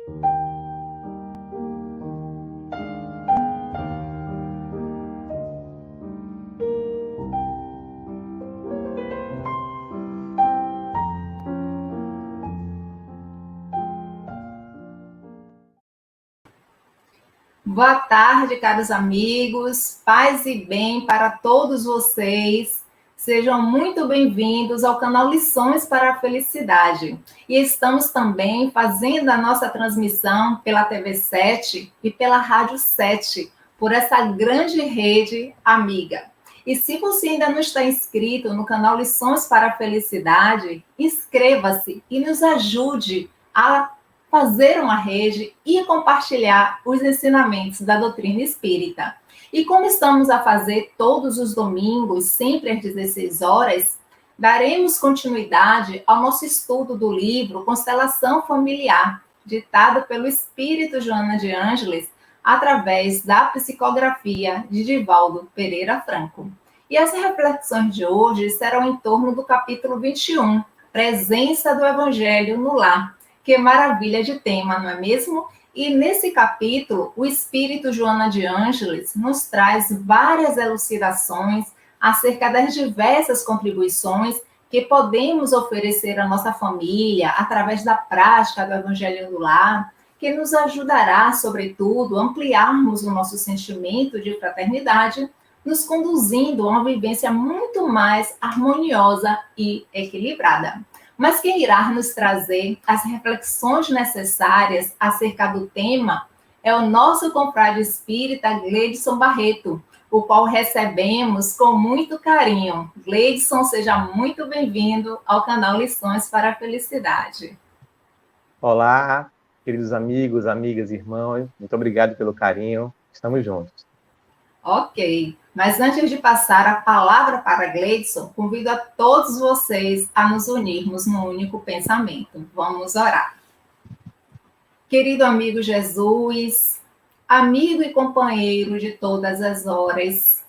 Boa tarde, caros amigos, paz e bem para todos vocês. Sejam muito bem-vindos ao canal Lições para a Felicidade. E estamos também fazendo a nossa transmissão pela TV 7 e pela Rádio 7, por essa grande rede amiga. E se você ainda não está inscrito no canal Lições para a Felicidade, inscreva-se e nos ajude a fazer uma rede e compartilhar os ensinamentos da doutrina espírita. E como estamos a fazer todos os domingos, sempre às 16 horas, daremos continuidade ao nosso estudo do livro Constelação Familiar, ditado pelo espírito Joana de Ângeles, através da psicografia de Divaldo Pereira Franco. E as reflexões de hoje serão em torno do capítulo 21, Presença do Evangelho no Lar. Que maravilha de tema, não é mesmo? E nesse capítulo, o espírito Joana de Ângeles nos traz várias elucidações acerca das diversas contribuições que podemos oferecer à nossa família através da prática do Evangelho no Lar, que nos ajudará, sobretudo, a ampliarmos o nosso sentimento de fraternidade, nos conduzindo a uma vivência muito mais harmoniosa e equilibrada. Mas quem irá nos trazer as reflexões necessárias acerca do tema é o nosso confrade espírita Gleidson Barreto, o qual recebemos com muito carinho. Gleidson, seja muito bem-vindo ao canal Lições para a Felicidade. Olá, queridos amigos, amigas, irmãos, muito obrigado pelo carinho, estamos juntos. Ok, mas antes de passar a palavra para Gleidson, convido a todos vocês a nos unirmos num único pensamento. Vamos orar. Querido amigo Jesus, amigo e companheiro de todas as horas,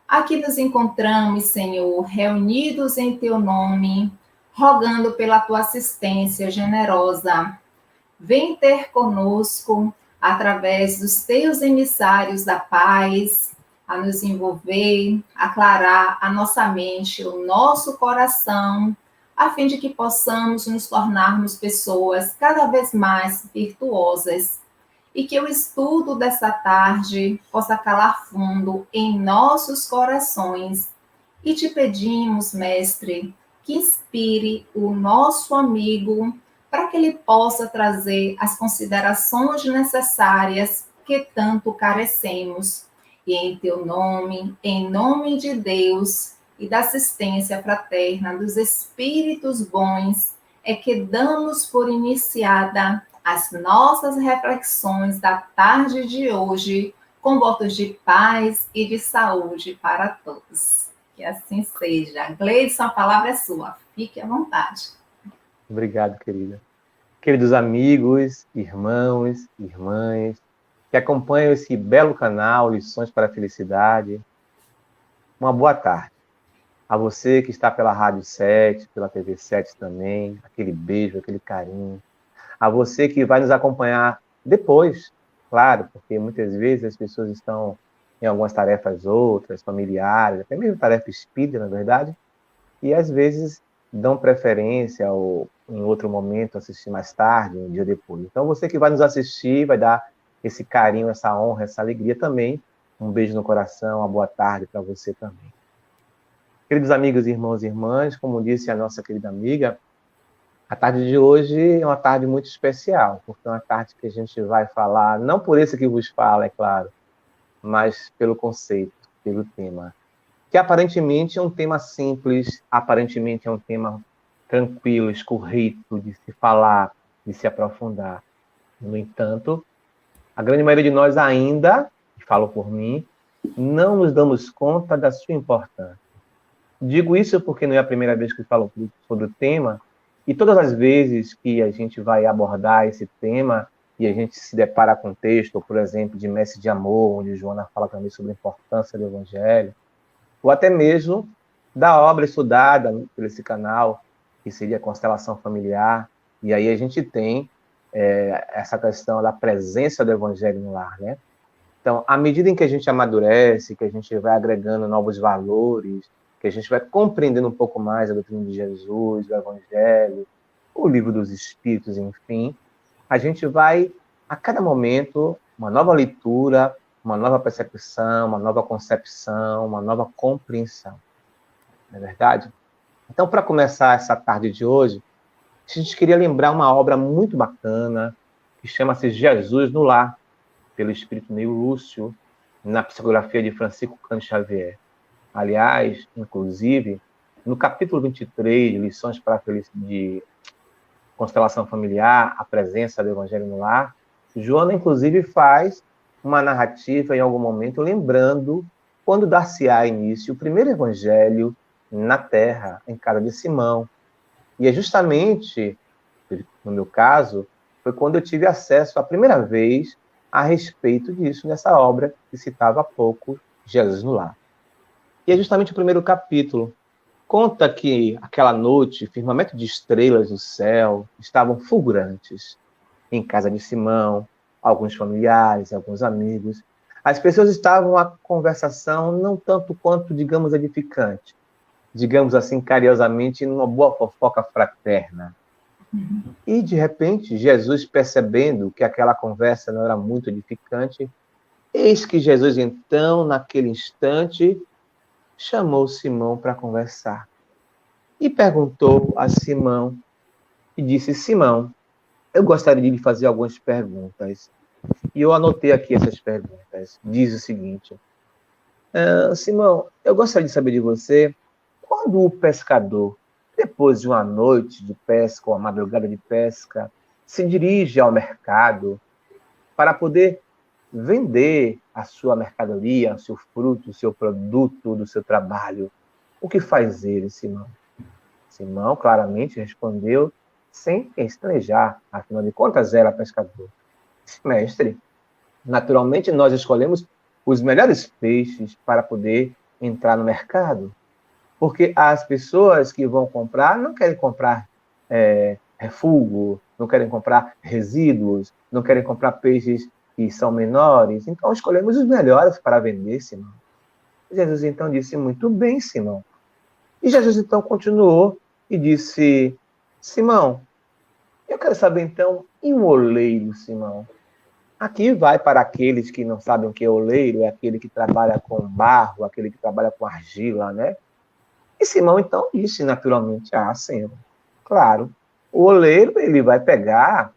aqui nos encontramos, Senhor, reunidos em Teu nome, rogando pela Tua assistência generosa. Vem ter conosco, através dos Teus emissários da paz, a nos envolver, aclarar a nossa mente, o nosso coração, a fim de que possamos nos tornarmos pessoas cada vez mais virtuosas e que o estudo dessa tarde possa calar fundo em nossos corações. E te pedimos, Mestre, que inspire o nosso amigo para que ele possa trazer as considerações necessárias que tanto carecemos. E em teu nome, em nome de Deus e da assistência fraterna dos espíritos bons, é que damos por iniciada as nossas reflexões da tarde de hoje, com votos de paz e de saúde para todos. Que assim seja. Gleidson, a palavra é sua. Fique à vontade. Obrigado, querida. Queridos amigos, irmãos, irmãs, que acompanham esse belo canal Lições para a Felicidade, uma boa tarde. A você que está pela Rádio 7, pela TV 7 também, aquele beijo, aquele carinho. A você que vai nos acompanhar depois, claro, porque muitas vezes as pessoas estão em algumas tarefas outras, familiares, até mesmo tarefa espírita, na verdade, e às vezes dão preferência ou em outro momento assistir mais tarde, um dia depois. Então você que vai nos assistir, vai dar esse carinho, essa honra, essa alegria também. Um beijo no coração, uma boa tarde para você também. Queridos amigos, irmãos e irmãs, como disse a nossa querida amiga, a tarde de hoje é uma tarde muito especial, porque é uma tarde que a gente vai falar, não por esse que vos fala, é claro, mas pelo conceito, pelo tema, que aparentemente é um tema simples, aparentemente é um tema tranquilo, escorrido de se falar, de se aprofundar. No entanto, a grande maioria de nós ainda, e falo por mim, não nos damos conta da sua importância. Digo isso porque não é a primeira vez que falo sobre o tema, e todas as vezes que a gente vai abordar esse tema e a gente se depara com texto, por exemplo, de Mestre de Amor, onde Joana fala também sobre a importância do Evangelho, ou até mesmo da obra estudada por esse canal, que seria a Constelação Familiar, e aí a gente tem essa questão da presença do Evangelho no lar, né? Então, à medida em que a gente amadurece, que a gente vai agregando novos valores, que a gente vai compreendendo um pouco mais a doutrina de Jesus, do Evangelho, o livro dos Espíritos, enfim, a gente vai, a cada momento, uma nova leitura, uma nova percepção, uma nova concepção, uma nova compreensão. Não é verdade? Então, para começar essa tarde de hoje, a gente queria lembrar uma obra muito bacana, que chama-se Jesus no Lar, pelo Espírito Neil Lúcio, na psicografia de Francisco Cândido Xavier. Aliás, inclusive, no capítulo 23, de Lições para a Felicidade, de Constelação Familiar, a presença do Evangelho no Lar, Joana, inclusive, faz uma narrativa, em algum momento, lembrando quando dar-se-á início o primeiro Evangelho na Terra, em casa de Simão. E é justamente, no meu caso, foi quando eu tive acesso a primeira vez a respeito disso, nessa obra que citava há pouco, Jesus no Lar. E é justamente o primeiro capítulo. Conta que, aquela noite, firmamento de estrelas no céu estavam fulgurantes. Em casa de Simão, alguns familiares, alguns amigos. As pessoas estavam à conversação não tanto quanto, digamos, edificante. Digamos assim, carinhosamente, numa boa fofoca fraterna. E, de repente, Jesus, percebendo que aquela conversa não era muito edificante, eis que Jesus, então, naquele instante, chamou Simão para conversar. E perguntou a Simão, e disse: Simão, eu gostaria de lhe fazer algumas perguntas. E eu anotei aqui essas perguntas. Diz o seguinte: Simão, eu gostaria de saber de você, quando o pescador, depois de uma noite de pesca, ou uma madrugada de pesca, se dirige ao mercado para poder vender a sua mercadoria, o seu fruto, o seu produto do seu trabalho, o que faz ele, Simão? Simão claramente respondeu, sem estanejar, afinal de contas era pescador. Mestre, naturalmente nós escolhemos os melhores peixes para poder entrar no mercado, porque as pessoas que vão comprar não querem comprar refúgio, não querem comprar resíduos, não querem comprar peixes que são menores, então escolhemos os melhores para vender, Simão. Jesus então disse: muito bem, Simão. E Jesus então continuou e disse: Simão, eu quero saber então, e um oleiro, Simão? Aqui vai para aqueles que não sabem o que é oleiro, é aquele que trabalha com barro, aquele que trabalha com argila, né? E Simão então disse naturalmente: Senhor, claro, o oleiro ele vai pegar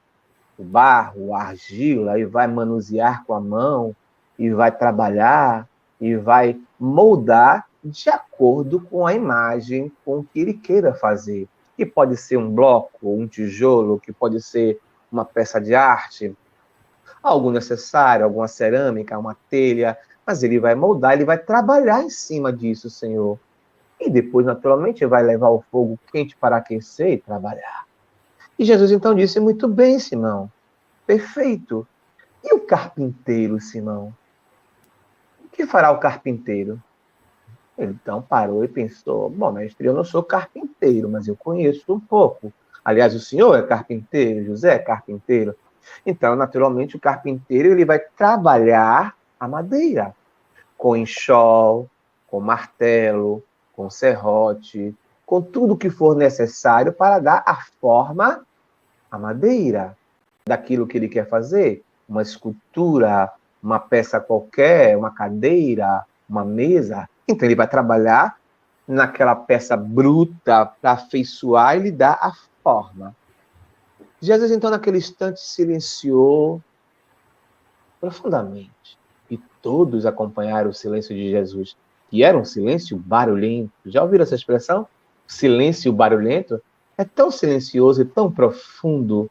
o barro, a argila, e vai manusear com a mão, e vai trabalhar, e vai moldar de acordo com a imagem com que ele queira fazer. Que pode ser um bloco, um tijolo, que pode ser uma peça de arte, algo necessário, alguma cerâmica, uma telha, mas ele vai moldar, ele vai trabalhar em cima disso, Senhor. E depois, naturalmente, vai levar o fogo quente para aquecer e trabalhar. E Jesus então disse: muito bem, Simão, perfeito. E o carpinteiro, Simão? O que fará o carpinteiro? Ele então parou e pensou: bom, mestre, eu não sou carpinteiro, mas eu conheço um pouco. Aliás, o senhor é carpinteiro, José é carpinteiro. Então, naturalmente, o carpinteiro ele vai trabalhar a madeira com enxol, com martelo, com serrote, com tudo que for necessário para dar a forma à madeira daquilo que ele quer fazer. Uma escultura, uma peça qualquer, uma cadeira, uma mesa. Então, ele vai trabalhar naquela peça bruta para afeiçoar e lhe dar a forma. Jesus, então, naquele instante, silenciou profundamente. E todos acompanharam o silêncio de Jesus, que era um silêncio barulhento. Já ouviram essa expressão? Silêncio barulhento? É tão silencioso e tão profundo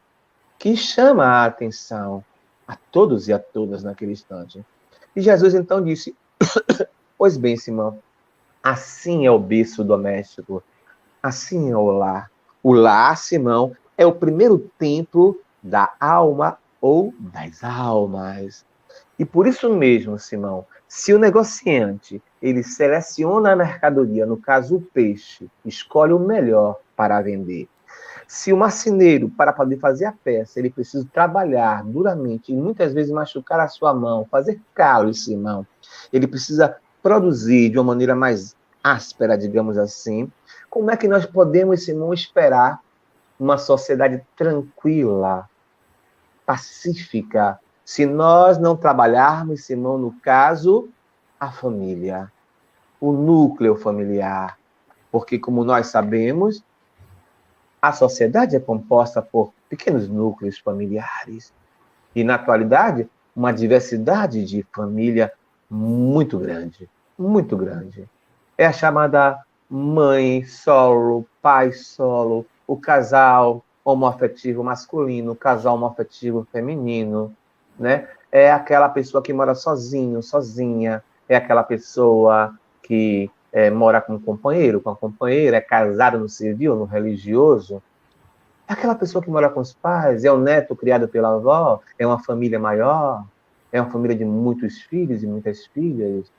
que chama a atenção a todos e a todas naquele instante. E Jesus, então, disse: pois bem, Simão, assim é o berço doméstico, assim é o lar. O lar, Simão, é o primeiro templo da alma ou das almas. E por isso mesmo, Simão, se o negociante ele seleciona a mercadoria, no caso o peixe, escolhe o melhor para vender. Se o marceneiro, para poder fazer a peça, ele precisa trabalhar duramente e muitas vezes machucar a sua mão, fazer calo em sua mão, ele precisa produzir de uma maneira mais áspera, digamos assim, como é que nós podemos, Simão, esperar uma sociedade tranquila, pacífica, se nós não trabalharmos, Simão, no caso, a família, o núcleo familiar? Porque, como nós sabemos, a sociedade é composta por pequenos núcleos familiares. E, na atualidade, uma diversidade de família muito grande. Muito grande. É a chamada mãe solo, pai solo, o casal homoafetivo masculino, o casal homoafetivo feminino, né? É aquela pessoa que mora sozinho, sozinha. É aquela pessoa que mora com um companheiro, com a companheira, é casado no civil, no religioso. É aquela pessoa que mora com os pais, é o neto criado pela avó, é uma família maior, é uma família de muitos filhos e muitas filhas,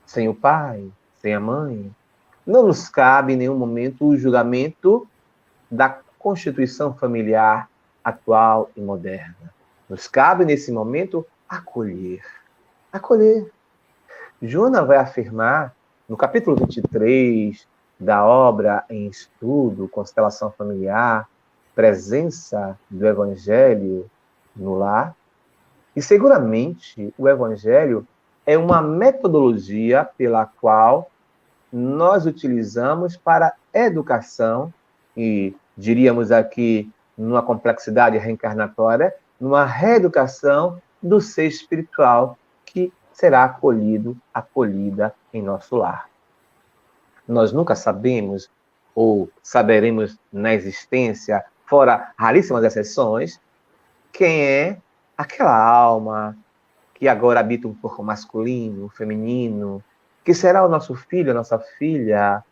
sem o pai, sem a mãe. Não nos cabe em nenhum momento o julgamento da constituição familiar atual e moderna. Nos cabe, nesse momento, acolher. Acolher. Joana vai afirmar, no capítulo 23 da obra em estudo, Constelação Familiar, presença do Evangelho no lar, e seguramente o Evangelho é uma metodologia pela qual nós utilizamos para educação, e diríamos aqui, numa complexidade reencarnatória, numa reeducação do ser espiritual que será acolhido, acolhida em nosso lar. Nós nunca sabemos, ou saberemos na existência, fora raríssimas exceções, quem é aquela alma que agora habita um corpo masculino, feminino, que será o nosso filho, a nossa filha,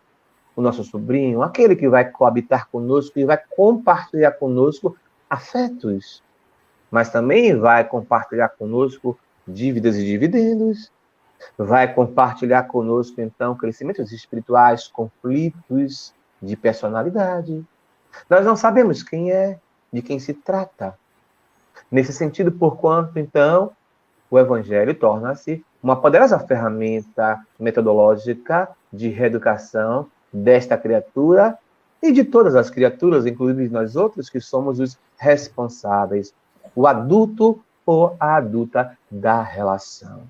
o nosso sobrinho, aquele que vai coabitar conosco e vai compartilhar conosco afetos, mas também vai compartilhar conosco dívidas e dividendos, vai compartilhar conosco, então, crescimentos espirituais, conflitos de personalidade. Nós não sabemos quem é, de quem se trata. Nesse sentido, porquanto, então, o Evangelho torna-se uma poderosa ferramenta metodológica de reeducação desta criatura e de todas as criaturas, inclusive nós outros, que somos os responsáveis, o adulto ou a adulta da relação.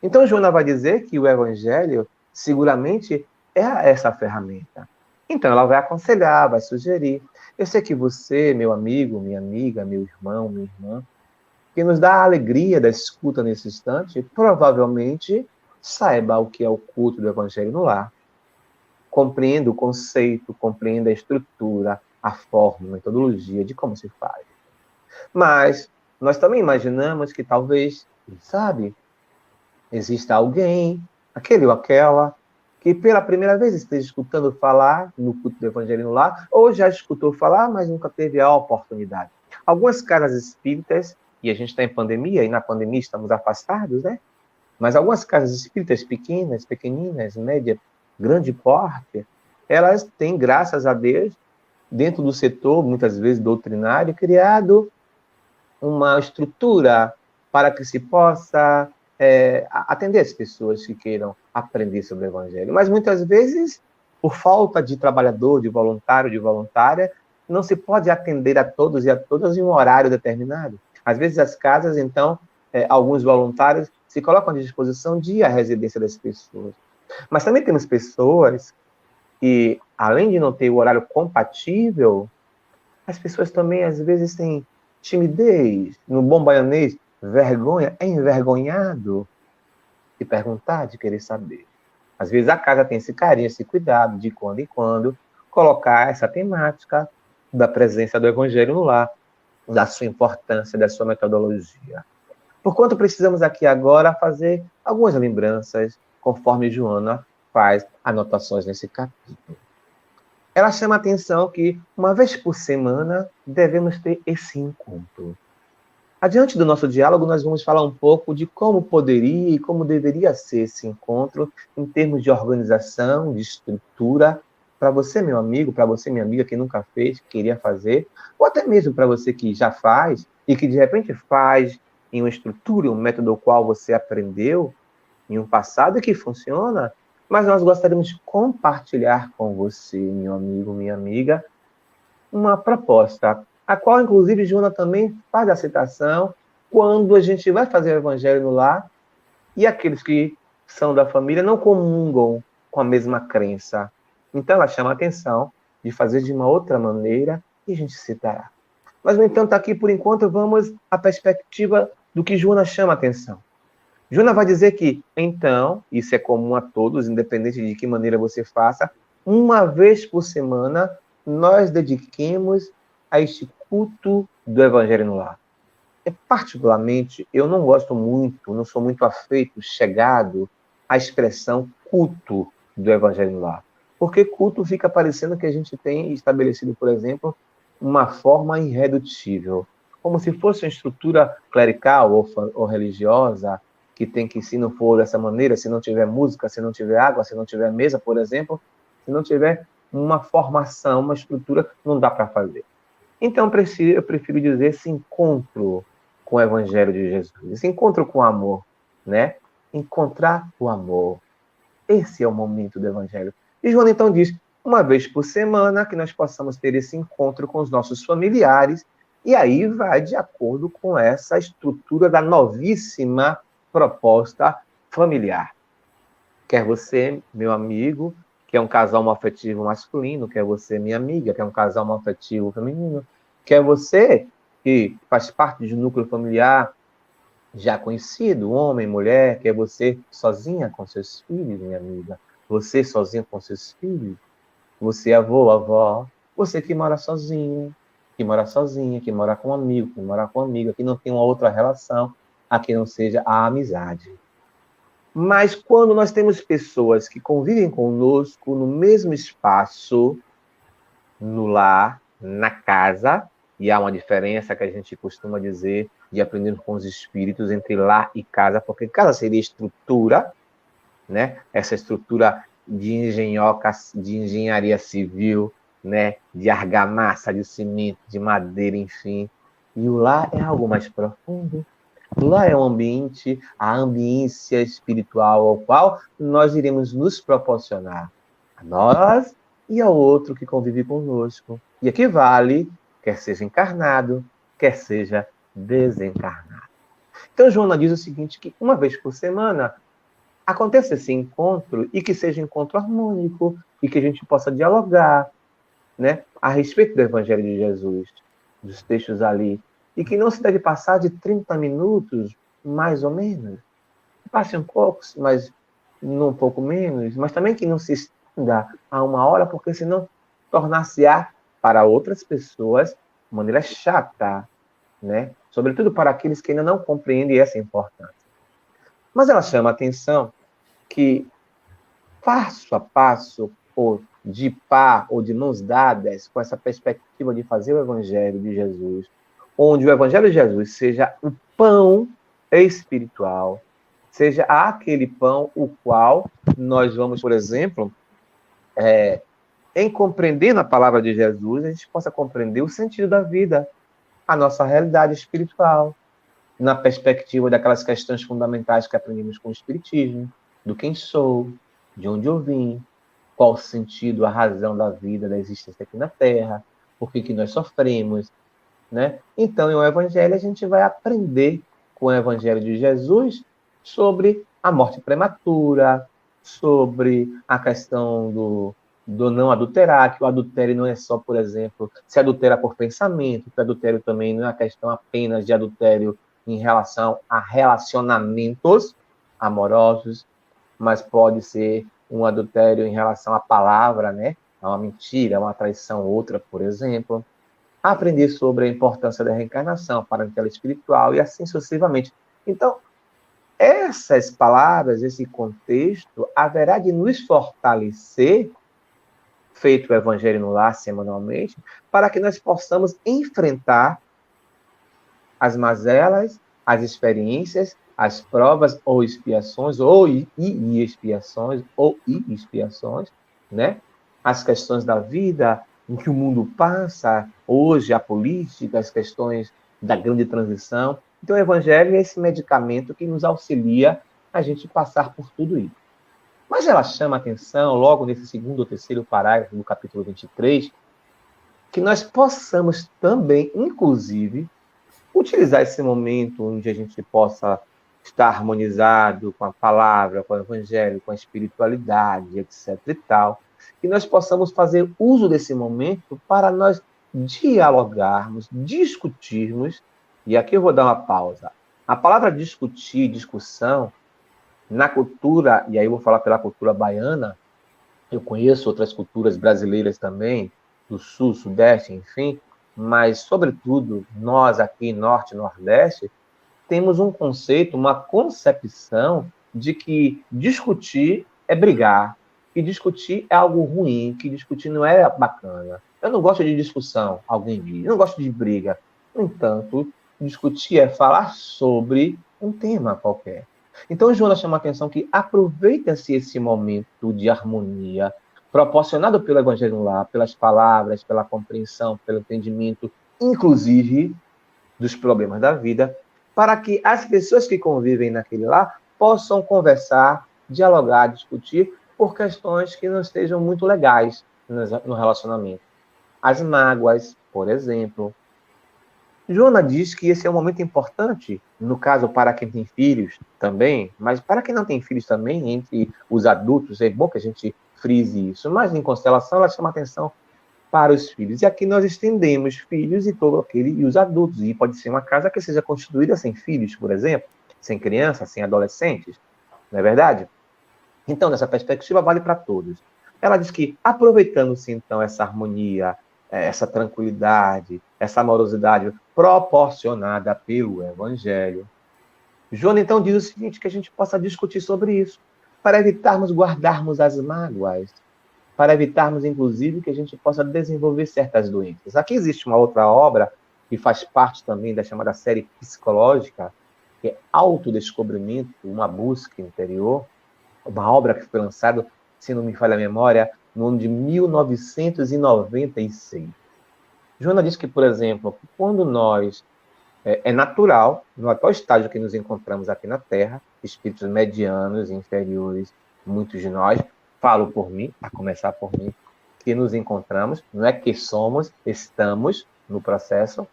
Então, Joana vai dizer que o Evangelho, seguramente, é essa ferramenta. Então, ela vai aconselhar, vai sugerir. Eu sei que você, meu amigo, minha amiga, meu irmão, minha irmã, que nos dá a alegria da escuta nesse instante, provavelmente saiba o que é o culto do Evangelho no lar. Compreenda o conceito, compreenda a estrutura, a forma, a metodologia de como se faz. Mas nós também imaginamos que talvez, quem sabe, exista alguém, aquele ou aquela, que pela primeira vez esteja escutando falar no culto do Evangelho no lar, ou já escutou falar, mas nunca teve a oportunidade. Algumas casas espíritas, e a gente está em pandemia, e na pandemia estamos afastados, né? Mas algumas casas espíritas pequenas, pequeninas, média, grande porte, elas têm, graças a Deus, dentro do setor, muitas vezes doutrinário, criado uma estrutura para que se possa atender as pessoas que queiram aprender sobre o Evangelho. Mas muitas vezes, por falta de trabalhador, de voluntário, de voluntária, não se pode atender a todos e a todas em um horário determinado. Às vezes as casas, então, alguns voluntários se colocam à disposição de ir à residência das pessoas. Mas também temos pessoas que, além de não ter o horário compatível, as pessoas também, às vezes, têm timidez, no bom baianês, vergonha, é envergonhado de perguntar, de querer saber. Às vezes a casa tem esse carinho, esse cuidado, de quando em quando, colocar essa temática da presença do Evangelho no lar, da sua importância, da sua metodologia. Porquanto precisamos aqui agora fazer algumas lembranças, conforme Joana faz anotações nesse capítulo. Ela chama a atenção que, uma vez por semana, devemos ter esse encontro. Adiante do nosso diálogo, nós vamos falar um pouco de como poderia e como deveria ser esse encontro em termos de organização, de estrutura, para você, meu amigo, para você, minha amiga, que nunca fez, que queria fazer, ou até mesmo para você que já faz e que de repente faz em uma estrutura, um método ao qual você aprendeu em um passado e que funciona, mas nós gostaríamos de compartilhar com você, meu amigo, minha amiga, uma proposta, a qual, inclusive, Joana também faz a citação quando a gente vai fazer o evangelho no lar e aqueles que são da família não comungam com a mesma crença. Então, ela chama a atenção de fazer de uma outra maneira e a gente citará. Mas, no entanto, aqui, por enquanto, vamos à perspectiva do que Joana chama a atenção. Joana vai dizer que, então, isso é comum a todos, independente de que maneira você faça, uma vez por semana, nós dediquemos a este culto do Evangelho no lar. Particularmente, eu não gosto muito, não sou muito afeito, chegado à expressão culto do Evangelho no lar. Porque culto fica parecendo que a gente tem estabelecido, por exemplo, uma forma irredutível, como se fosse uma estrutura clerical ou religiosa, que tem que, se não for dessa maneira, se não tiver música, se não tiver água, se não tiver mesa, por exemplo, se não tiver uma formação, uma estrutura, não dá para fazer. Então, eu prefiro dizer esse encontro com o Evangelho de Jesus, esse encontro com o amor, né? Encontrar o amor. Esse é o momento do Evangelho. E Joana então diz, uma vez por semana, que nós possamos ter esse encontro com os nossos familiares, e aí vai de acordo com essa estrutura da novíssima proposta familiar. Quer você, meu amigo, que é um casal homoafetivo masculino, quer você, minha amiga, que é um casal homoafetivo feminino, quer você, que faz parte de um núcleo familiar já conhecido, homem, mulher, quer você sozinha com seus filhos, minha amiga, você sozinha com seus filhos, você avô, avó, você que mora sozinho, que mora sozinha, que mora com um amigo, que mora com uma amiga, que não tem uma outra relação, a que não seja a amizade. Mas quando nós temos pessoas que convivem conosco no mesmo espaço, no lar, na casa, e há uma diferença que a gente costuma dizer de aprender com os espíritos entre lar e casa, porque casa seria estrutura, né? Essa estrutura de engenharia civil, né? De argamassa, de cimento, de madeira, enfim. E o lar é algo mais profundo. Lá é um ambiente, a ambiência espiritual ao qual nós iremos nos proporcionar, a nós e ao outro que convive conosco. E aqui vale, quer seja encarnado, quer seja desencarnado. Então, Joana diz o seguinte, que uma vez por semana aconteça esse encontro e que seja um encontro harmônico e que a gente possa dialogar, né, a respeito do Evangelho de Jesus, dos textos ali, e que não se deve passar de 30 minutos, mais ou menos. Passe um pouco, mas um pouco menos, mas também que não se estenda a 1 hora, porque senão tornar-se-á para outras pessoas de maneira chata, né? Sobretudo para aqueles que ainda não compreendem essa importância. Mas ela chama a atenção que, passo a passo, ou de par ou de mãos dadas, com essa perspectiva de fazer o Evangelho de Jesus, onde o Evangelho de Jesus seja o pão espiritual, seja aquele pão o qual nós vamos, por exemplo, em compreendendo a palavra de Jesus, a gente possa compreender o sentido da vida, a nossa realidade espiritual, na perspectiva daquelas questões fundamentais que aprendemos com o Espiritismo, do quem sou, de onde eu vim, qual o sentido, a razão da vida, da existência aqui na Terra, por que nós sofremos, né? Então, em o Evangelho, a gente vai aprender com o Evangelho de Jesus sobre a morte prematura, sobre a questão do não adulterar, que o adultério não é só, por exemplo, se adultera por pensamento, que o adultério também não é uma questão apenas de adultério em relação a relacionamentos amorosos, mas pode ser um adultério em relação à palavra, né? A uma mentira, uma traição, outra, por exemplo. Aprender sobre a importância da reencarnação para a tela espiritual e assim sucessivamente. Então, essas palavras, esse contexto, haverá de nos fortalecer, feito o Evangelho no Lar semanalmente, para que nós possamos enfrentar as mazelas, as experiências, as provas ou expiações, ou expiações, né? as questões da vida, em que o mundo passa, hoje a política, as questões da grande transição. Então, o Evangelho é esse medicamento que nos auxilia a gente passar por tudo isso. Mas ela chama a atenção, logo nesse segundo ou terceiro parágrafo do capítulo 23, que nós possamos também, inclusive, utilizar esse momento onde a gente possa estar harmonizado com a palavra, com o Evangelho, com a espiritualidade, etc. e tal, que nós possamos fazer uso desse momento para nós dialogarmos, discutirmos, e aqui eu vou dar uma pausa. A palavra discutir, discussão, na cultura, e aí eu vou falar pela cultura baiana, eu conheço outras culturas brasileiras também, do Sul, Sudeste, enfim, mas, sobretudo, nós aqui, Norte e Nordeste, temos um conceito, uma concepção de que discutir é brigar, que discutir é algo ruim, que discutir não é bacana. Eu não gosto de discussão, alguém diz. Eu não gosto de briga. No entanto, discutir é falar sobre um tema qualquer. Então, Joana chama a atenção que aproveita-se esse momento de harmonia proporcionado pelo Evangelho lá, pelas palavras, pela compreensão, pelo entendimento, inclusive dos problemas da vida, para que as pessoas que convivem naquele lar possam conversar, dialogar, discutir por questões que não estejam muito legais no relacionamento. As mágoas, por exemplo. Joana diz que esse é um momento importante, no caso, para quem tem filhos também, mas para quem não tem filhos também, entre os adultos, é bom que a gente frise isso, mas em constelação ela chama atenção para os filhos. E aqui nós estendemos filhos e todo aquele e os adultos. E pode ser uma casa que seja constituída sem filhos, por exemplo, sem crianças, sem adolescentes, não é verdade? Então, nessa perspectiva, vale para todos. Ela diz que, aproveitando-se, então, essa harmonia, essa tranquilidade, essa amorosidade proporcionada pelo Evangelho, Joana, então, diz o seguinte, que a gente possa discutir sobre isso, para evitarmos guardarmos as mágoas, para evitarmos, inclusive, que a gente possa desenvolver certas doenças. Aqui existe uma outra obra que faz parte também da chamada série psicológica, que é Autodescobrimento, uma busca interior, uma obra que foi lançada, se não me falha a memória, no ano de 1996. Joana diz que, por exemplo, quando nós... É natural, no atual estágio que nos encontramos aqui na Terra, espíritos medianos, inferiores, muitos de nós, falo por mim, a começar por mim, que nos encontramos, não é que somos, estamos no processo.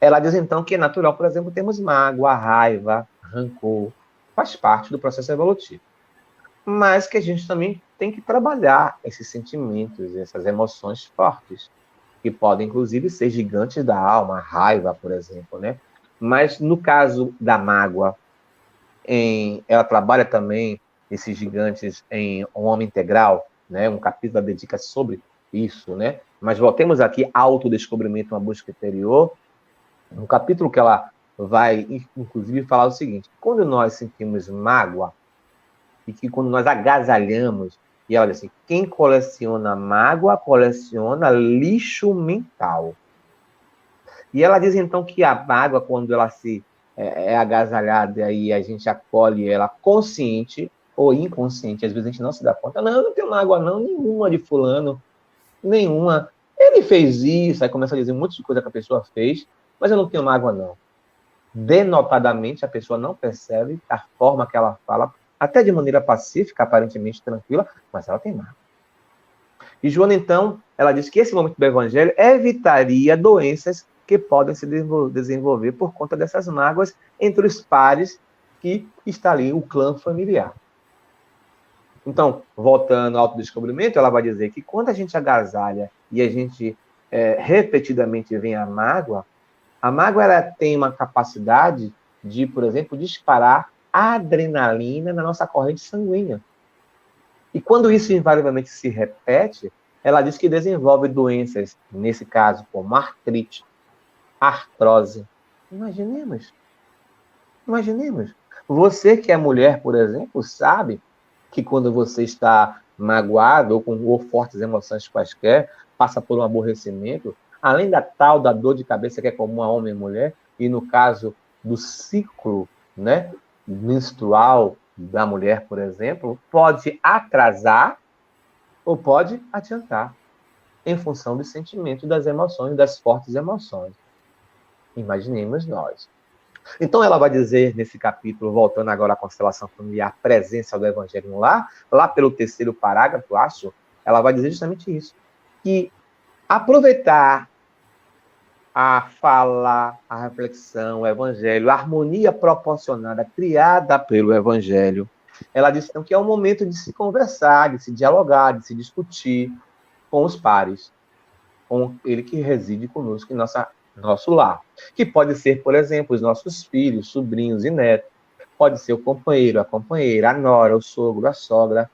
Ela diz, então, que é natural, por exemplo, termos mágoa, raiva, rancor, faz parte do processo evolutivo. Mas que a gente também tem que trabalhar esses sentimentos, essas emoções fortes, que podem, inclusive, ser gigantes da alma, a raiva, por exemplo, né? Mas, no caso da mágoa, ela trabalha também esses gigantes em Um Homem Integral, né? Um capítulo ela dedica sobre isso, né? Mas voltemos aqui, Autodescobrimento, uma busca interior, um capítulo que ela vai, inclusive, falar o seguinte, quando nós sentimos mágoa, e que quando nós agasalhamos, e ela diz assim, quem coleciona mágoa, coleciona lixo mental. E ela diz, então, que a mágoa, quando ela é agasalhada e a gente acolhe ela consciente ou inconsciente, às vezes a gente não se dá conta, não, eu não tenho mágoa não, nenhuma de fulano, nenhuma. Ele fez isso, aí começa a dizer muitas coisas que a pessoa fez, mas eu não tenho mágoa não. Denotadamente, a pessoa não percebe a forma que ela fala, até de maneira pacífica, aparentemente tranquila, mas ela tem mágoa. E Joana, então, ela diz que esse momento do Evangelho evitaria doenças que podem se desenvolver por conta dessas mágoas entre os pares que está ali, o clã familiar. Então, voltando ao autodescobrimento, ela vai dizer que quando a gente agasalha e a gente repetidamente vem a mágoa ela tem uma capacidade de, por exemplo, disparar adrenalina na nossa corrente sanguínea. E quando isso invariavelmente se repete, ela diz que desenvolve doenças, nesse caso, como artrite, artrose. Imaginemos. Você que é mulher, por exemplo, sabe que quando você está magoado ou fortes emoções quaisquer, passa por um aborrecimento, além da dor de cabeça que é comum a homem e mulher, e no caso do ciclo, né, menstrual da mulher, por exemplo, pode atrasar ou pode adiantar, em função dos sentimentos, das emoções, das fortes emoções. Imaginemos nós. Então ela vai dizer nesse capítulo, voltando agora à constelação familiar, presença do Evangelho no lar, lá pelo 3º parágrafo, acho, ela vai dizer justamente isso, que aproveitar a fala, a reflexão, o Evangelho, a harmonia proporcionada, criada pelo Evangelho, ela diz então, que é um momento de se conversar, de se dialogar, de se discutir com os pares, com ele que reside conosco em nosso lar. Que pode ser, por exemplo, os nossos filhos, sobrinhos e netos. Pode ser o companheiro, a companheira, a nora, o sogro, a sogra.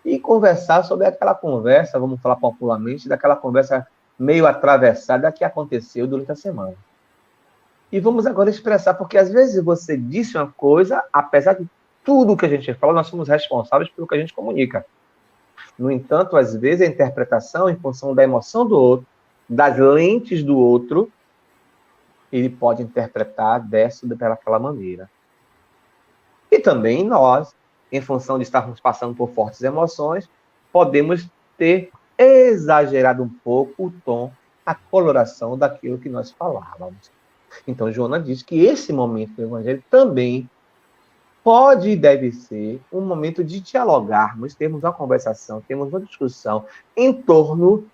E conversar sobre aquela conversa, vamos falar popularmente, daquela conversa meio atravessada que aconteceu durante a semana. E vamos agora expressar, porque às vezes você disse uma coisa, apesar de tudo que a gente fala, nós somos responsáveis pelo que a gente comunica. No entanto, às vezes a interpretação, em função da emoção do outro, das lentes do outro, ele pode interpretar daquela maneira. E também nós, em função de estarmos passando por fortes emoções, podemos ter exagerado um pouco o tom, a coloração daquilo que nós falávamos. Então, Joana diz que esse momento do Evangelho também pode e deve ser um momento de dialogarmos, termos uma conversação, termos uma discussão em torno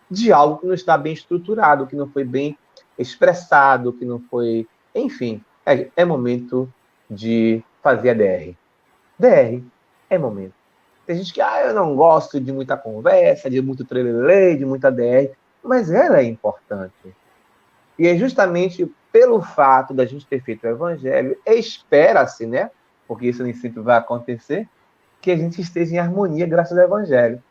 de algo que não está bem estruturado, que não foi bem expressado, que não foi... Enfim, é momento de fazer a DR. DR é momento. Tem gente que, eu não gosto de muita conversa, de muito trelelê, de muita DR, mas ela é importante. E é justamente pelo fato da gente ter feito o Evangelho, espera-se, né? Porque isso nem sempre vai acontecer, que a gente esteja em harmonia graças ao Evangelho.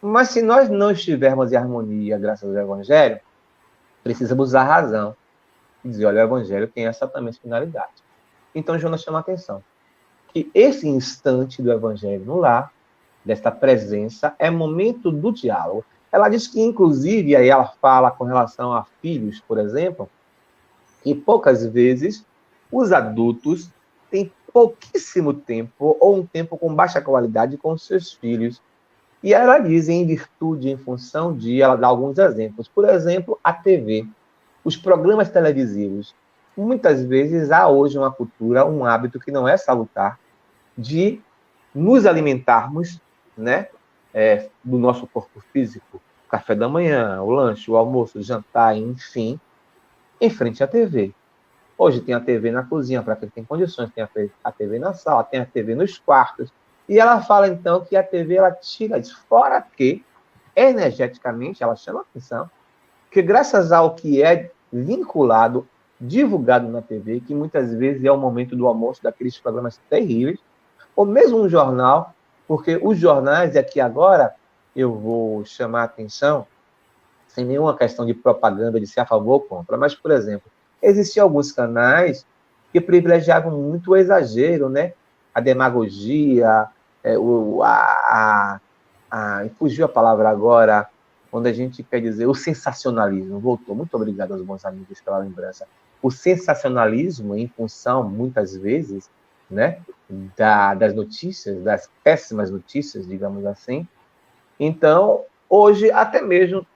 Mas se nós não estivermos em harmonia graças ao Evangelho, precisamos usar a razão e dizer, olha, o Evangelho tem essa também finalidade. Então, Jonas chama a atenção que esse instante do Evangelho no lar, desta presença, é momento do diálogo. Ela diz que, inclusive, aí ela fala com relação a filhos, por exemplo, que poucas vezes os adultos têm pouquíssimo tempo, ou um tempo com baixa qualidade com os seus filhos. E ela diz, em virtude, em função de, ela dá alguns exemplos. Por exemplo, a TV, os programas televisivos. Muitas vezes há hoje uma cultura, um hábito que não é salutar, de nos alimentarmos, né, do nosso corpo físico, o café da manhã, o lanche, o almoço, o jantar, enfim, em frente à TV. Hoje tem a TV na cozinha, para quem tem condições, tem a TV na sala, tem a TV nos quartos. E ela fala, então, que a TV ela tira de fora que, energeticamente, ela chama a atenção, que graças ao que é vinculado, divulgado na TV, que muitas vezes é o momento do almoço daqueles programas terríveis, ou mesmo um jornal, porque os jornais, e aqui agora eu vou chamar a atenção, sem nenhuma questão de propaganda, de ser a favor ou contra, mas, por exemplo, existiam alguns canais que privilegiavam muito o exagero, né? A demagogia, fugiu a palavra agora, onde a gente quer dizer o sensacionalismo. Voltou. Muito obrigado aos bons amigos pela lembrança. O sensacionalismo, em função, muitas vezes, né, das notícias, das péssimas notícias, digamos assim. Então, hoje, até mesmo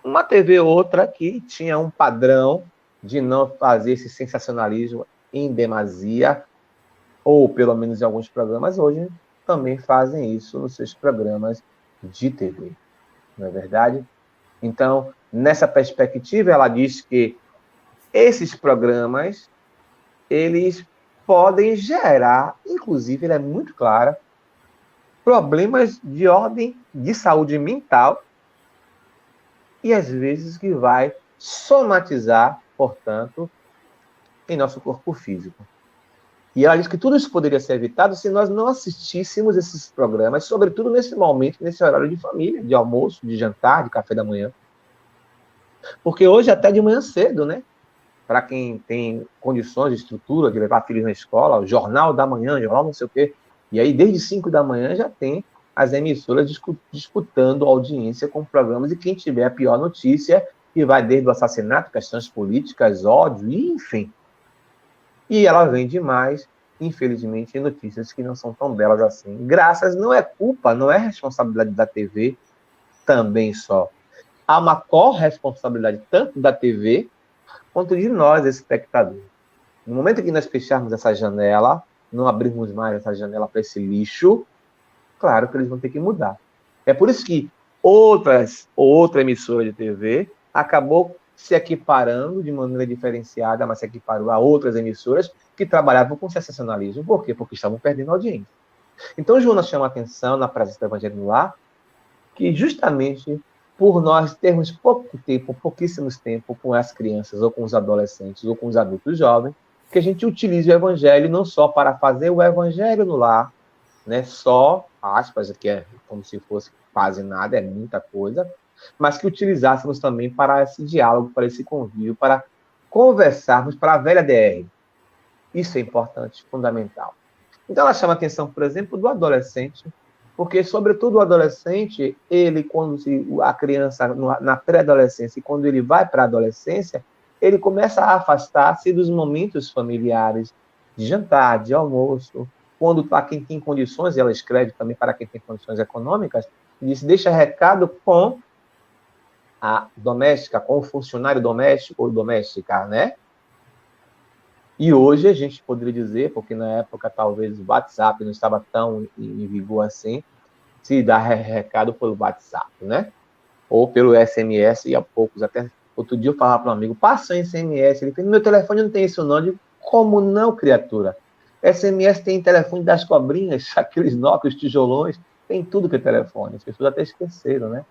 uma TV ou outra que tinha um padrão de não fazer esse sensacionalismo em demasia, ou pelo menos em alguns programas, hoje também fazem isso nos seus programas de TV. Não é verdade? Então, nessa perspectiva, ela diz que esses programas, eles podem gerar, inclusive, ela é muito clara, problemas de ordem de saúde mental e, às vezes, que vai somatizar, portanto, em nosso corpo físico. E ela diz que tudo isso poderia ser evitado se nós não assistíssemos esses programas, sobretudo nesse momento, nesse horário de família, de almoço, de jantar, de café da manhã. Porque hoje, até de manhã cedo, né? Para quem tem condições de estrutura, de levar filhos na escola, o jornal da manhã, jornal não sei o quê. E aí, desde 5 da manhã, já tem as emissoras disputando audiência com programas, e quem tiver a pior notícia, que vai desde o assassinato, questões políticas, ódio, enfim. E ela vende mais infelizmente, notícias que não são tão belas assim. Graças não é culpa, não é responsabilidade da TV também só. Há uma corresponsabilidade tanto da TV quanto de nós, espectadores. No momento que nós fecharmos essa janela, não abrirmos mais essa janela para esse lixo, claro que eles vão ter que mudar. É por isso que outra emissora de TV acabou se equiparando de maneira diferenciada, mas se equiparou a outras emissoras que trabalhavam com sensacionalismo. Por quê? Porque estavam perdendo audiência. Então, Jonas chama a atenção na presença do Evangelho no Lar, que justamente por nós termos pouco tempo, pouquíssimos tempo com as crianças, ou com os adolescentes, ou com os adultos jovens, que a gente utilize o Evangelho não só para fazer o Evangelho no lar, né, só, aspas, que é como se fosse quase nada, é muita coisa, mas que utilizássemos também para esse diálogo, para esse convívio, para conversarmos para a velha DR. Isso é importante, fundamental. Então, ela chama a atenção, por exemplo, do adolescente, porque, sobretudo, o adolescente, ele, quando a criança, na pré-adolescência, e quando ele vai para a adolescência, ele começa a afastar-se dos momentos familiares, de jantar, de almoço. Quando para quem tem condições, ela escreve também para quem tem condições econômicas, diz, deixa recado com a doméstica, com o funcionário doméstico ou doméstica, né? E hoje a gente poderia dizer, porque na época talvez o WhatsApp não estava tão em vigor assim, se dá recado pelo WhatsApp, né? Ou pelo SMS, e há poucos, até outro dia eu falava para um amigo, passa em SMS, ele fez, no meu telefone não tem isso não, eu digo, como não, criatura? SMS tem telefone das cobrinhas, aqueles Nokia, os tijolões, tem tudo que é telefone, as pessoas até esqueceram, né?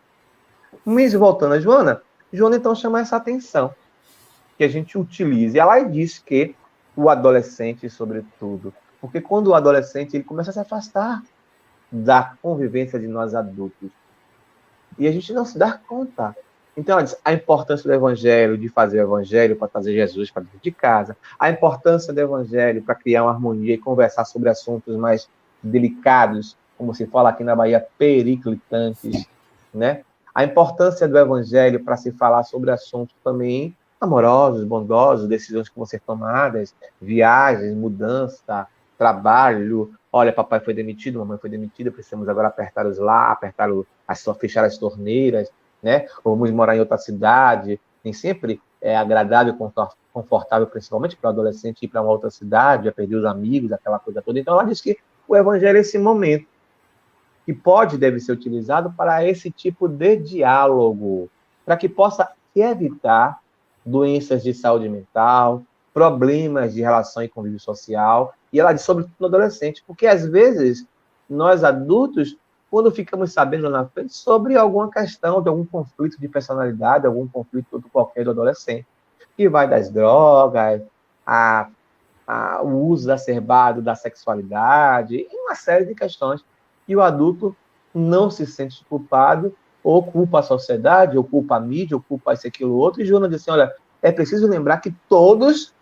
Mas voltando a Joana então chama essa atenção, que a gente utilize. Ela diz que o adolescente, sobretudo, porque quando o adolescente ele começa a se afastar da convivência de nós adultos, e a gente não se dá conta. Então, ela diz, a importância do evangelho, de fazer o evangelho para trazer Jesus para dentro de casa, a importância do evangelho para criar uma harmonia e conversar sobre assuntos mais delicados, como se fala aqui na Bahia, periclitantes, né? A importância do evangelho para se falar sobre assuntos também amorosos, bondosos, decisões que vão ser tomadas, viagens, mudança, trabalho. Olha, papai foi demitido, mamãe foi demitida, precisamos agora apertar os lá, fechar as torneiras, né? Ou vamos morar em outra cidade. Nem sempre é agradável, confortável, principalmente para o adolescente ir para uma outra cidade, já perder os amigos, aquela coisa toda. Então, ela diz que o evangelho é esse momento que deve ser utilizado para esse tipo de diálogo, para que possa evitar doenças de saúde mental, problemas de relação e convívio social, e ela diz sobretudo no adolescente, porque às vezes nós adultos, quando ficamos sabendo lá na frente sobre alguma questão de algum conflito de personalidade, algum conflito qualquer do adolescente, que vai das drogas, o uso exacerbado da sexualidade, e uma série de questões, e o adulto não se sente culpado, ou culpa a sociedade, ou culpa a mídia, ou culpa isso, aquilo, outro, e Jonas disse, olha, é preciso lembrar que todos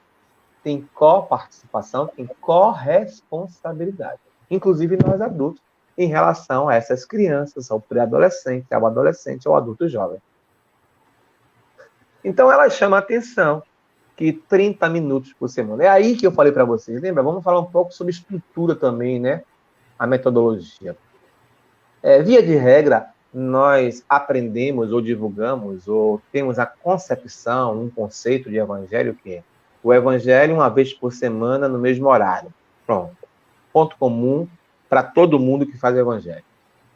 têm coparticipação, têm corresponsabilidade, inclusive nós adultos, em relação a essas crianças, ao pré-adolescente, ao adolescente, ao adulto jovem. Então, ela chama a atenção que 30 minutos por semana. É aí que eu falei para vocês, lembra? Vamos falar um pouco sobre estrutura também, né? A metodologia. Via de regra, nós aprendemos ou divulgamos ou temos a concepção, um conceito de evangelho que é o evangelho uma vez por semana no mesmo horário. Pronto. Ponto comum para todo mundo que faz o evangelho.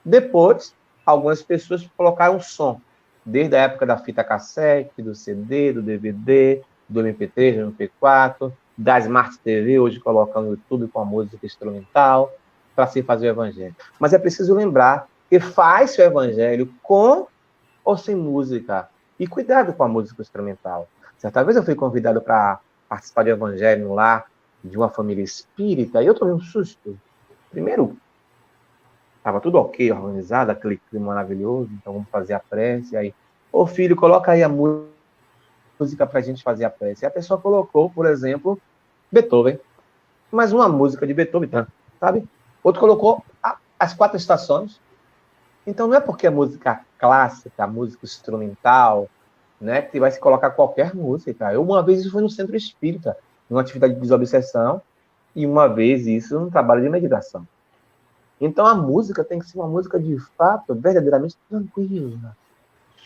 Depois, algumas pessoas colocaram som, desde a época da fita cassete, do CD, do DVD, do MP3, do MP4, da Smart TV, hoje colocando no YouTube com a música instrumental, para se fazer o evangelho. Mas é preciso lembrar que faz-se o evangelho com ou sem música. E cuidado com a música instrumental. Certa vez eu fui convidado para participar do evangelho no lar de uma família espírita, e eu tomei um susto. Primeiro, estava tudo ok, organizado, aquele clima maravilhoso, então vamos fazer a prece. Aí, ô filho, coloca aí a música para a gente fazer a prece. E a pessoa colocou, por exemplo, Beethoven. Mas uma música de Beethoven, sabe? Outro colocou as 4 estações. Então, não é porque a música clássica, a música instrumental, né, que vai se colocar qualquer música. Eu, uma vez, fui no centro espírita, numa atividade de desobsessão, E uma vez isso num trabalho de meditação. Então a música tem que ser uma música de fato, verdadeiramente tranquila,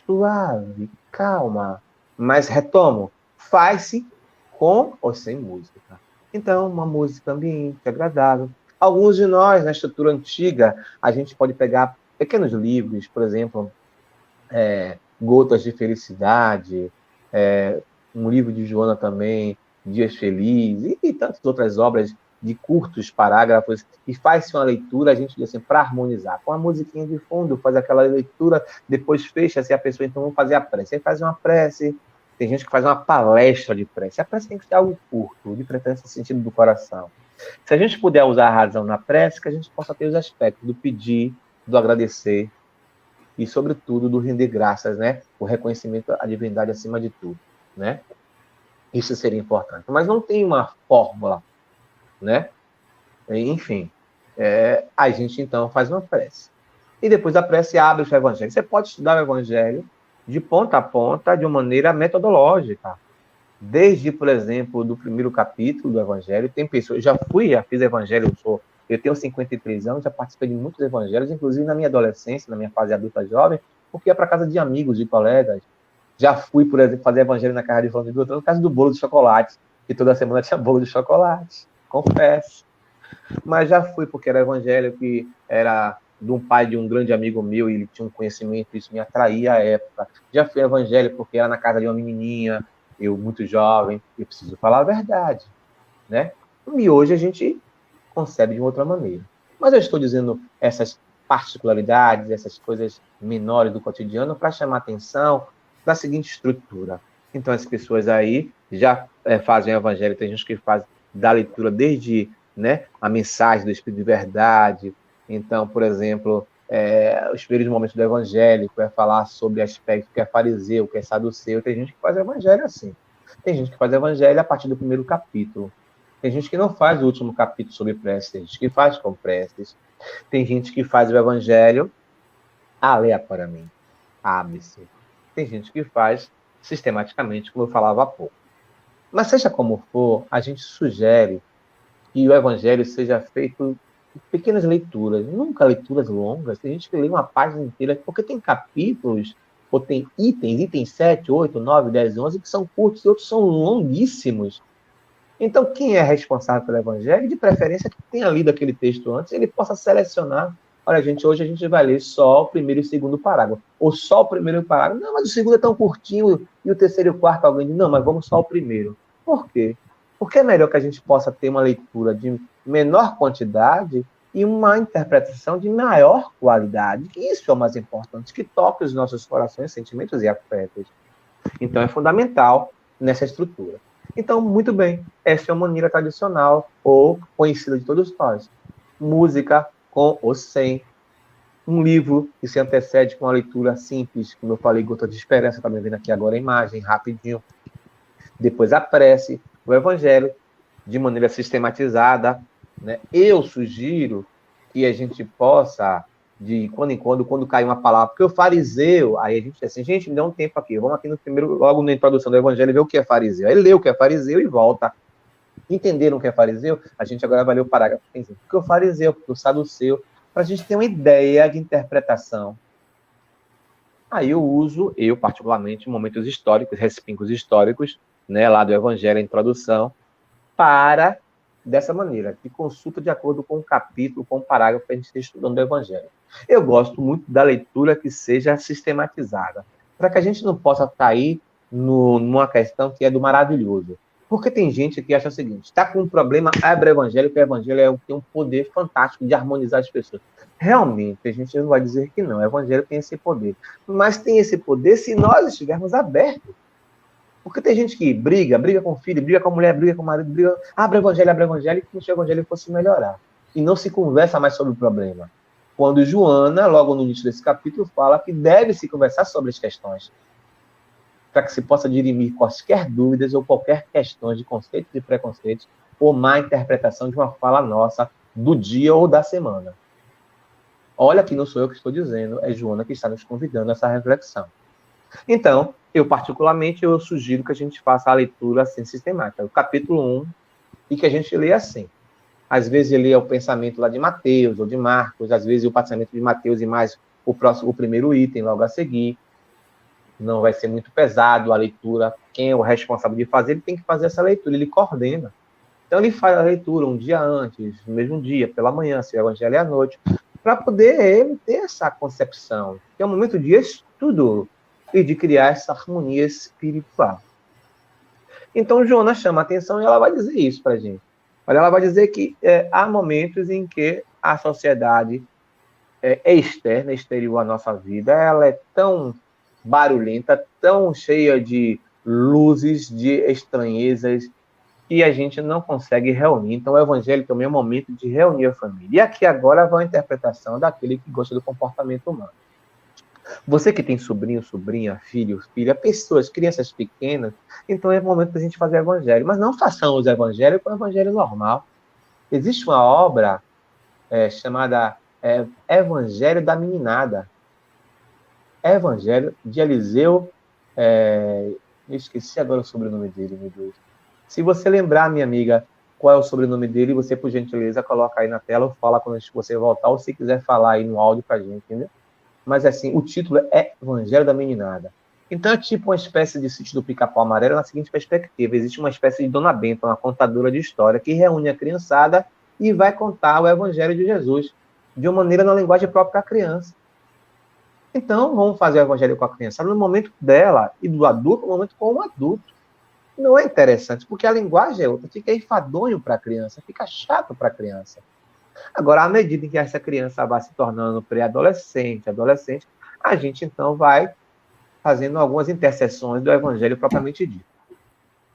suave, calma. Mas retomo, faz-se com ou sem música. Então, uma música ambiente, agradável. Alguns de nós, na estrutura antiga, a gente pode pegar pequenos livros, por exemplo, Gotas de Felicidade, um livro de Joana também, Dias Felizes, e tantas outras obras de curtos parágrafos, e faz-se uma leitura, a gente diz assim, para harmonizar. Com a musiquinha de fundo, faz aquela leitura, depois fecha-se a pessoa, então vamos fazer a prece. Aí faz uma prece, tem gente que faz uma palestra de prece. A prece tem que ser algo curto, de preferência no sentido do coração. Se a gente puder usar a razão na prece, que a gente possa ter os aspectos do pedir, do agradecer, e, sobretudo, do render graças, né? O reconhecimento à divindade acima de tudo, né? Isso seria importante. Mas não tem uma fórmula, né? Enfim, a gente, então, faz uma prece. E depois da prece abre o Evangelho. Você pode estudar o Evangelho de ponta a ponta, de uma maneira metodológica. Desde, por exemplo, do primeiro capítulo do Evangelho, tem pessoas... Já fiz Evangelho, eu tenho 53 anos, já participei de muitos evangelhos, inclusive na minha adolescência, na minha fase adulta jovem, porque ia para casa de amigos, de colegas. Já fui, por exemplo, fazer evangelho na casa de João de Deus, no caso do bolo de chocolate, que toda semana tinha bolo de chocolate, confesso. Mas já fui porque era evangelho que era de um pai de um grande amigo meu, e ele tinha um conhecimento, isso me atraía à época. Já fui evangelho porque era na casa de uma menininha, eu muito jovem, eu preciso falar a verdade, né? E hoje a gente concebe de uma outra maneira. Mas eu estou dizendo essas particularidades, essas coisas menores do cotidiano para chamar atenção para a seguinte estrutura. Então, as pessoas aí já fazem o evangelho, tem gente que faz da leitura desde, né, a mensagem do Espírito de Verdade. Então, por exemplo, os primeiros momentos do evangelho, vai falar sobre aspectos que é fariseu, que é saduceu. Tem gente que faz o evangelho assim. Tem gente que faz o evangelho a partir do primeiro capítulo. Tem gente que não faz o último capítulo sobre preces, tem gente que faz com preces, tem gente que faz o evangelho aleatoriamente, abre-se. Tem gente que faz sistematicamente, como eu falava há pouco. Mas seja como for, a gente sugere que o evangelho seja feito em pequenas leituras, nunca leituras longas. Tem gente que lê uma página inteira, porque tem capítulos, ou tem itens 7, 8, 9, 10, 11, que são curtos e outros são longuíssimos. Então, quem é responsável pelo evangelho, de preferência que tenha lido aquele texto antes, ele possa selecionar. Olha, gente, hoje a gente vai ler só o primeiro e o segundo parágrafo. Ou só o primeiro parágrafo. Não, mas o segundo é tão curtinho, e o terceiro e o quarto alguém diz, não, mas vamos só o primeiro. Por quê? Porque é melhor que a gente possa ter uma leitura de menor quantidade e uma interpretação de maior qualidade. Isso é o mais importante, que toque os nossos corações, sentimentos e afetos. Então, é fundamental nessa estrutura. Então, muito bem, essa é uma maneira tradicional ou conhecida de todos nós. Música com ou sem. Um livro que se antecede com uma leitura simples, como eu falei, Gota de Esperança, está me vendo aqui agora a imagem, rapidinho. Depois a prece, o evangelho, de maneira sistematizada, né? Eu sugiro que a gente possa, de quando em quando cai uma palavra, porque o fariseu, aí a gente diz assim, gente, me dá um tempo aqui, vamos aqui no primeiro, logo na introdução do evangelho, ver o que é fariseu. Aí lê o que é fariseu e volta. Entenderam o que é fariseu? A gente agora vai ler o parágrafo. Porque o fariseu, porque o saduceu, para a gente ter uma ideia de interpretação. Aí eu particularmente, momentos históricos, respingos históricos, né, lá do evangelho, a introdução, para dessa maneira, que consulta de acordo com o capítulo, com o parágrafo que a gente está estudando do Evangelho. Eu gosto muito da leitura que seja sistematizada, para que a gente não possa cair numa questão que é do maravilhoso. Porque tem gente que acha o seguinte, está com um problema, abre o Evangelho, que o Evangelho tem um poder fantástico de harmonizar as pessoas. Realmente, a gente não vai dizer que não, o Evangelho tem esse poder. Mas tem esse poder se nós estivermos abertos. Porque tem gente que briga com o filho, briga com a mulher, briga com o marido, abre o evangelho, como se o evangelho fosse melhorar. E não se conversa mais sobre o problema. Quando Joana, logo no início desse capítulo, fala que deve-se conversar sobre as questões, para que se possa dirimir quaisquer dúvidas ou qualquer questão de conceitos e preconceitos, ou má interpretação de uma fala nossa do dia ou da semana. Olha que não sou eu que estou dizendo, é Joana que está nos convidando a essa reflexão. Então, eu particularmente, eu sugiro que a gente faça a leitura assim, sistemática, o capítulo 1, e que a gente lê assim. Às vezes ele é o pensamento lá de Mateus ou de Marcos, às vezes o pensamento de Mateus e mais o primeiro item logo a seguir. Não vai ser muito pesado a leitura. Quem é o responsável de fazer, ele tem que fazer essa leitura, ele coordena. Então ele faz a leitura um dia antes, no mesmo dia, pela manhã, se o evangelho é à noite, para poder ele ter essa concepção, que é um momento de estudo e de criar essa harmonia espiritual. Então Jonas chama a atenção e ela vai dizer isso para a gente. Olha, ela vai dizer que há momentos em que a sociedade externa, exterior à nossa vida, ela é tão barulhenta, tão cheia de luzes, de estranhezas, que a gente não consegue reunir. Então, o evangelho também é um momento de reunir a família. E aqui agora vai a interpretação daquele que gosta do comportamento humano. Você que tem sobrinho, sobrinha, filho, filha, pessoas, crianças pequenas, então é o momento da gente fazer evangelho. Mas não façamos o evangelho com o evangelho normal. Existe uma obra chamada Evangelho da Meninada. Evangelho de Eliseu, eu esqueci agora o sobrenome dele, meu Deus. Se você lembrar, minha amiga, qual é o sobrenome dele, você, por gentileza, coloca aí na tela ou fala quando você voltar, ou se quiser falar aí no áudio pra gente, entendeu? Mas, assim, o título é Evangelho da Meninada. Então, é tipo uma espécie de Sítio do Pica-Pau Amarelo na seguinte perspectiva. Existe uma espécie de Dona Benta, uma contadora de história, que reúne a criançada e vai contar o Evangelho de Jesus, de uma maneira na linguagem própria da criança. Então, vamos fazer o Evangelho com a criança no momento dela e do adulto, no momento com o adulto. Não é interessante, porque a linguagem é outra, fica enfadonho para a criança, fica chato para a criança. Agora, à medida em que essa criança vai se tornando pré-adolescente, adolescente, a gente então vai fazendo algumas interseções do evangelho propriamente dito.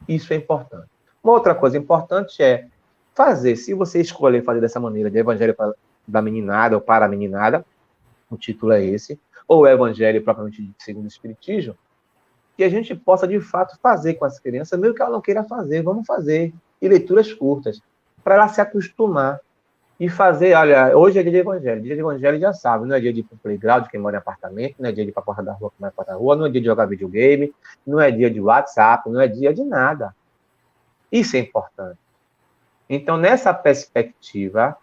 Isso é importante. Uma outra coisa importante é fazer, se você escolher fazer dessa maneira, de evangelho da meninada ou para a meninada, o título é esse, ou evangelho propriamente dito segundo o Espiritismo, que a gente possa, de fato, fazer com as crianças, mesmo que ela não queira fazer, vamos fazer. E leituras curtas, para ela se acostumar. E fazer, olha, hoje é dia de evangelho já sabe, não é dia de ir para o playground, quem mora em apartamento, não é dia de ir para a porta da rua, quem mora na porta da rua, não é dia de jogar videogame, não é dia de WhatsApp, não é dia de nada. Isso é importante. Então, nessa perspectiva,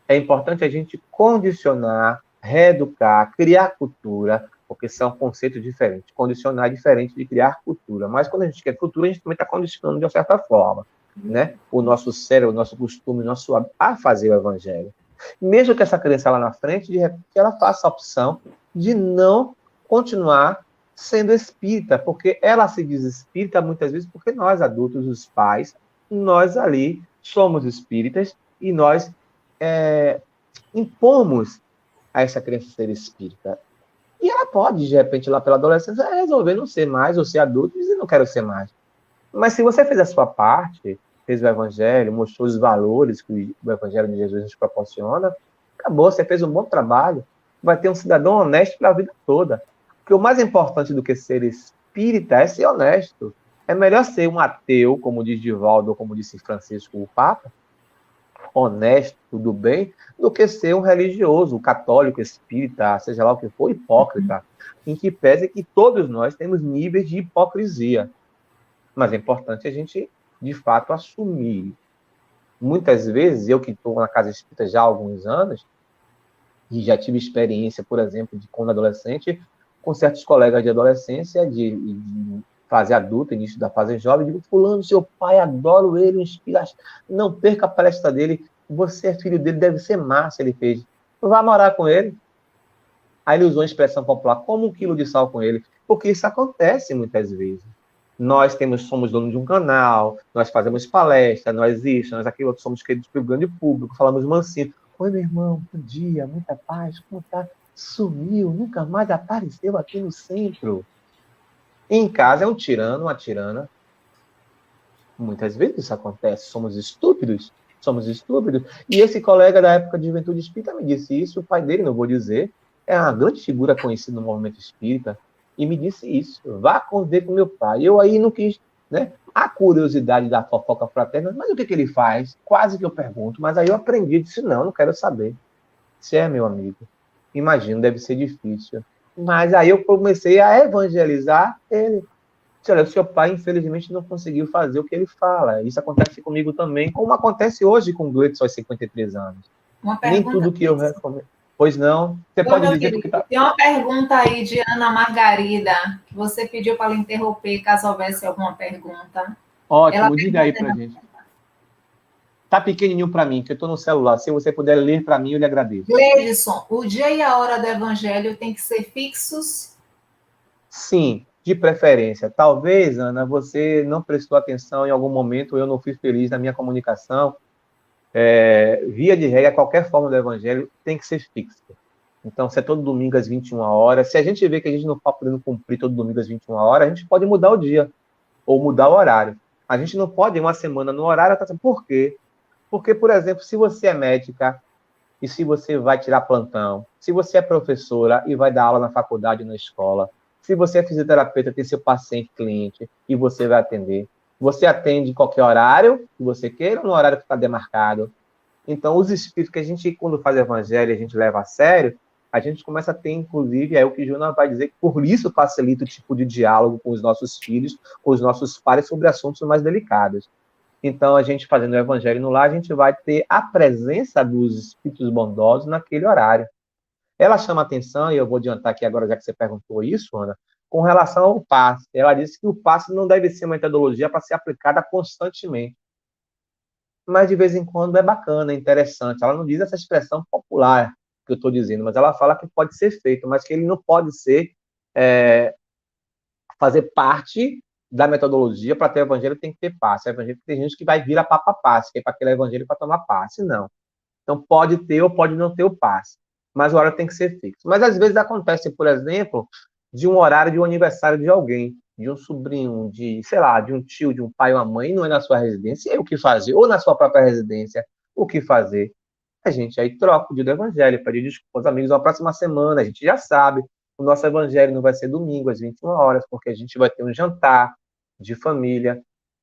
é importante a gente condicionar, reeducar, criar cultura, porque são conceitos diferentes. Condicionar é diferente de criar cultura. Mas quando a gente quer cultura, a gente também está condicionando de uma certa forma, né? O nosso cérebro, o nosso costume, o nosso hábito a fazer o evangelho. Mesmo que essa criança lá na frente, de repente, ela faça a opção de não continuar sendo espírita, porque ela se diz espírita muitas vezes porque nós, adultos, os pais, nós ali somos espíritas e nós impomos a essa criança ser espírita. E ela pode, de repente, lá pela adolescência, resolver não ser mais, ou ser adulto, e dizer, não quero ser mais. Mas se você fez a sua parte, fez o evangelho, mostrou os valores que o evangelho de Jesus nos proporciona, acabou, você fez um bom trabalho, vai ter um cidadão honesto pela vida toda. Porque o mais importante do que ser espírita é ser honesto. É melhor ser um ateu, como diz Divaldo, ou como disse Francisco, o Papa, honesto, tudo bem, do que ser um religioso, católico, espírita, seja lá o que for, hipócrita, em que pese que todos nós temos níveis de hipocrisia. Mas é importante a gente, de fato, assumir. Muitas vezes, eu que estou na casa espírita já há alguns anos, e já tive experiência, por exemplo, de quando adolescente, com certos colegas de adolescência, de fase adulta, início da fase jovem, digo, fulano, seu pai, adoro ele, inspira, não perca a palestra dele, você é filho dele, deve ser massa, ele fez. Vá morar com ele. Aí ele usou a expressão popular, como 1 quilo de sal com ele, porque isso acontece muitas vezes. Nós somos donos de um canal, nós fazemos palestra, nós isso, nós aquilo, somos queridos pelo grande público, falamos mansinho. Oi, meu irmão, bom dia, muita paz, como tá? Sumiu, nunca mais apareceu aqui no centro. Em casa é um tirano, uma tirana. Muitas vezes isso acontece, somos estúpidos. E esse colega da época de juventude espírita me disse isso, o pai dele, não vou dizer, é uma grande figura conhecida no movimento espírita, e me disse isso, vá conviver com meu pai. Eu aí não quis, né? A curiosidade da fofoca fraterna, mas o que ele faz? Quase que eu pergunto, mas aí eu aprendi, disse, não quero saber. Se é meu amigo, imagino, deve ser difícil. Mas aí eu comecei a evangelizar ele. Olha, o seu pai, infelizmente, não conseguiu fazer o que ele fala. Isso acontece comigo também, como acontece hoje com o Gleitson aos 53 anos. Uma Nem pergunta, tudo que eu recomendo. Pois não. Você oi, pode meu dizer porque querido, tá. tem uma pergunta aí de Ana Margarida, que você pediu para ela interromper, caso houvesse alguma pergunta. Ela Ótimo, diga aí pra pergunta, gente. Tá pequenininho para mim, que eu estou no celular. Se você puder ler para mim, eu lhe agradeço. Gleidson, o dia e a hora do evangelho tem que ser fixos? Sim, de preferência. Talvez, Ana, você não prestou atenção em algum momento, eu não fui feliz na minha comunicação. Via de regra, qualquer forma do evangelho tem que ser fixa. Então, se é todo domingo às 21 horas, se a gente vê que a gente não está podendo cumprir todo domingo às 21 horas, a gente pode mudar o dia ou mudar o horário. A gente não pode ir uma semana no horário. Por quê? Porque, por exemplo, se você é médica e se você vai tirar plantão, se você é professora e vai dar aula na faculdade ou na escola, se você é fisioterapeuta, tem seu paciente, cliente, e você vai atender. Você atende em qualquer horário que você queira, no horário que está demarcado. Então, os espíritos que a gente, quando faz evangelho, a gente leva a sério, a gente começa a ter, inclusive, é o que Jonas vai dizer, que por isso facilita o tipo de diálogo com os nossos filhos, com os nossos pais sobre assuntos mais delicados. Então, a gente fazendo o evangelho no lar, a gente vai ter a presença dos espíritos bondosos naquele horário. Ela chama atenção, e eu vou adiantar aqui agora, já que você perguntou isso, Ana, com relação ao passe. Ela disse que o passe não deve ser uma metodologia para ser aplicada constantemente. Mas, de vez em quando, é bacana, é interessante. Ela não diz essa expressão popular que eu estou dizendo, mas ela fala que pode ser feito, mas que ele não pode ser é, fazer parte da metodologia. Para ter evangelho tem que ter passe. Evangelho tem gente que vai vir a papa passe, que é para aquele evangelho para tomar passe. Não. Então pode ter ou pode não ter o passe. Mas o horário tem que ser fixo. Mas às vezes acontece, por exemplo, de um horário de um aniversário de alguém, de um sobrinho, de, sei lá, de um tio, de um pai ou uma mãe, não é na sua residência, e aí o que fazer? Ou na sua própria residência, o que fazer? A gente aí troca o dia do evangelho, pede desculpa aos amigos na próxima semana, a gente já sabe, o nosso evangelho não vai ser domingo às 21 horas, porque a gente vai ter um jantar de família,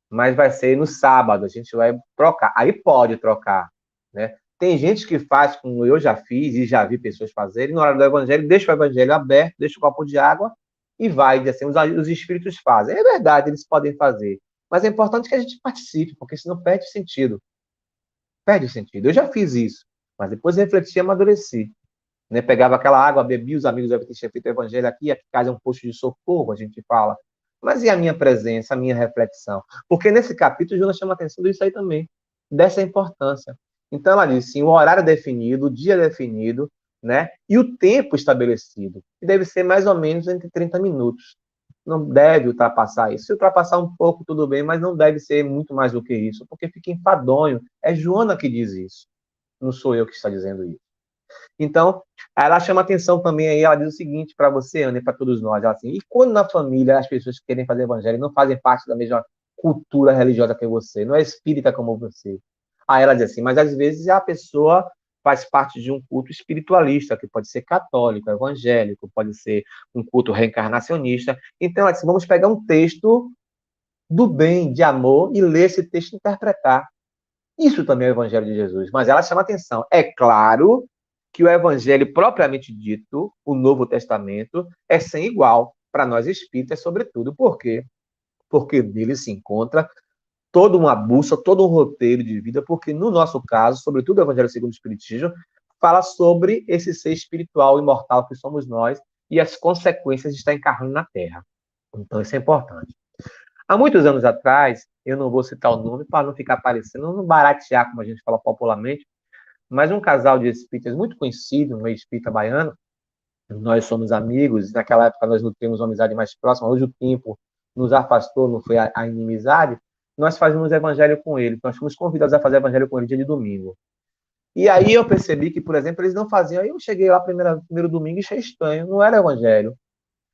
mas vai ser no sábado, a gente vai trocar. Aí pode trocar, né? Tem gente que faz, como eu já fiz e já vi pessoas fazerem, na hora do evangelho, deixa o evangelho aberto, deixa o copo de água e vai, assim, os espíritos fazem. É verdade, eles podem fazer, mas é importante que a gente participe, porque senão perde o sentido. Perde o sentido. Eu já fiz isso, mas depois refleti e amadureci. Né? Pegava aquela água, bebia, os amigos devem ter feito o evangelho aqui casa é um posto de socorro, a gente fala. Mas e a minha presença, a minha reflexão? Porque nesse capítulo, Jonas chama a atenção disso aí também, dessa importância. Então, ela diz sim, o horário definido, o dia definido, né? E o tempo estabelecido, que deve ser mais ou menos entre 30 minutos. Não deve ultrapassar isso. Se ultrapassar um pouco, tudo bem, mas não deve ser muito mais do que isso, porque fica enfadonho. É Joana que diz isso, não sou eu que está dizendo isso. Então, ela chama atenção também aí, ela diz o seguinte para você, Ana, e para todos nós, ela assim, e quando na família as pessoas que querem fazer evangelho não fazem parte da mesma cultura religiosa que você, não é espírita como você? Aí ela diz assim, mas às vezes a pessoa faz parte de um culto espiritualista, que pode ser católico, evangélico, pode ser um culto reencarnacionista. Então, ela disse, vamos pegar um texto do bem, de amor, e ler esse texto e interpretar. Isso também é o Evangelho de Jesus. Mas ela chama atenção. É claro que o Evangelho propriamente dito, o Novo Testamento, é sem igual para nós espíritas, sobretudo. Por quê? Porque nele se encontra toda uma bússola, todo um roteiro de vida, porque no nosso caso, sobretudo o Evangelho segundo o Espiritismo, fala sobre esse ser espiritual imortal que somos nós e as consequências de estar encarnando na Terra. Então, isso é importante. Há muitos anos atrás, eu não vou citar o nome para não ficar parecendo, não baratear, como a gente fala popularmente, mas um casal de espíritas muito conhecido, um espírita baiano, nós somos amigos, naquela época nós não temos uma amizade mais próxima, hoje o tempo nos afastou, não foi a inimizade, nós fazíamos evangelho com ele, nós fomos convidados a fazer evangelho com ele dia de domingo. E aí eu percebi que, por exemplo, eles não faziam, aí eu cheguei lá primeiro domingo e achei estranho, não era evangelho,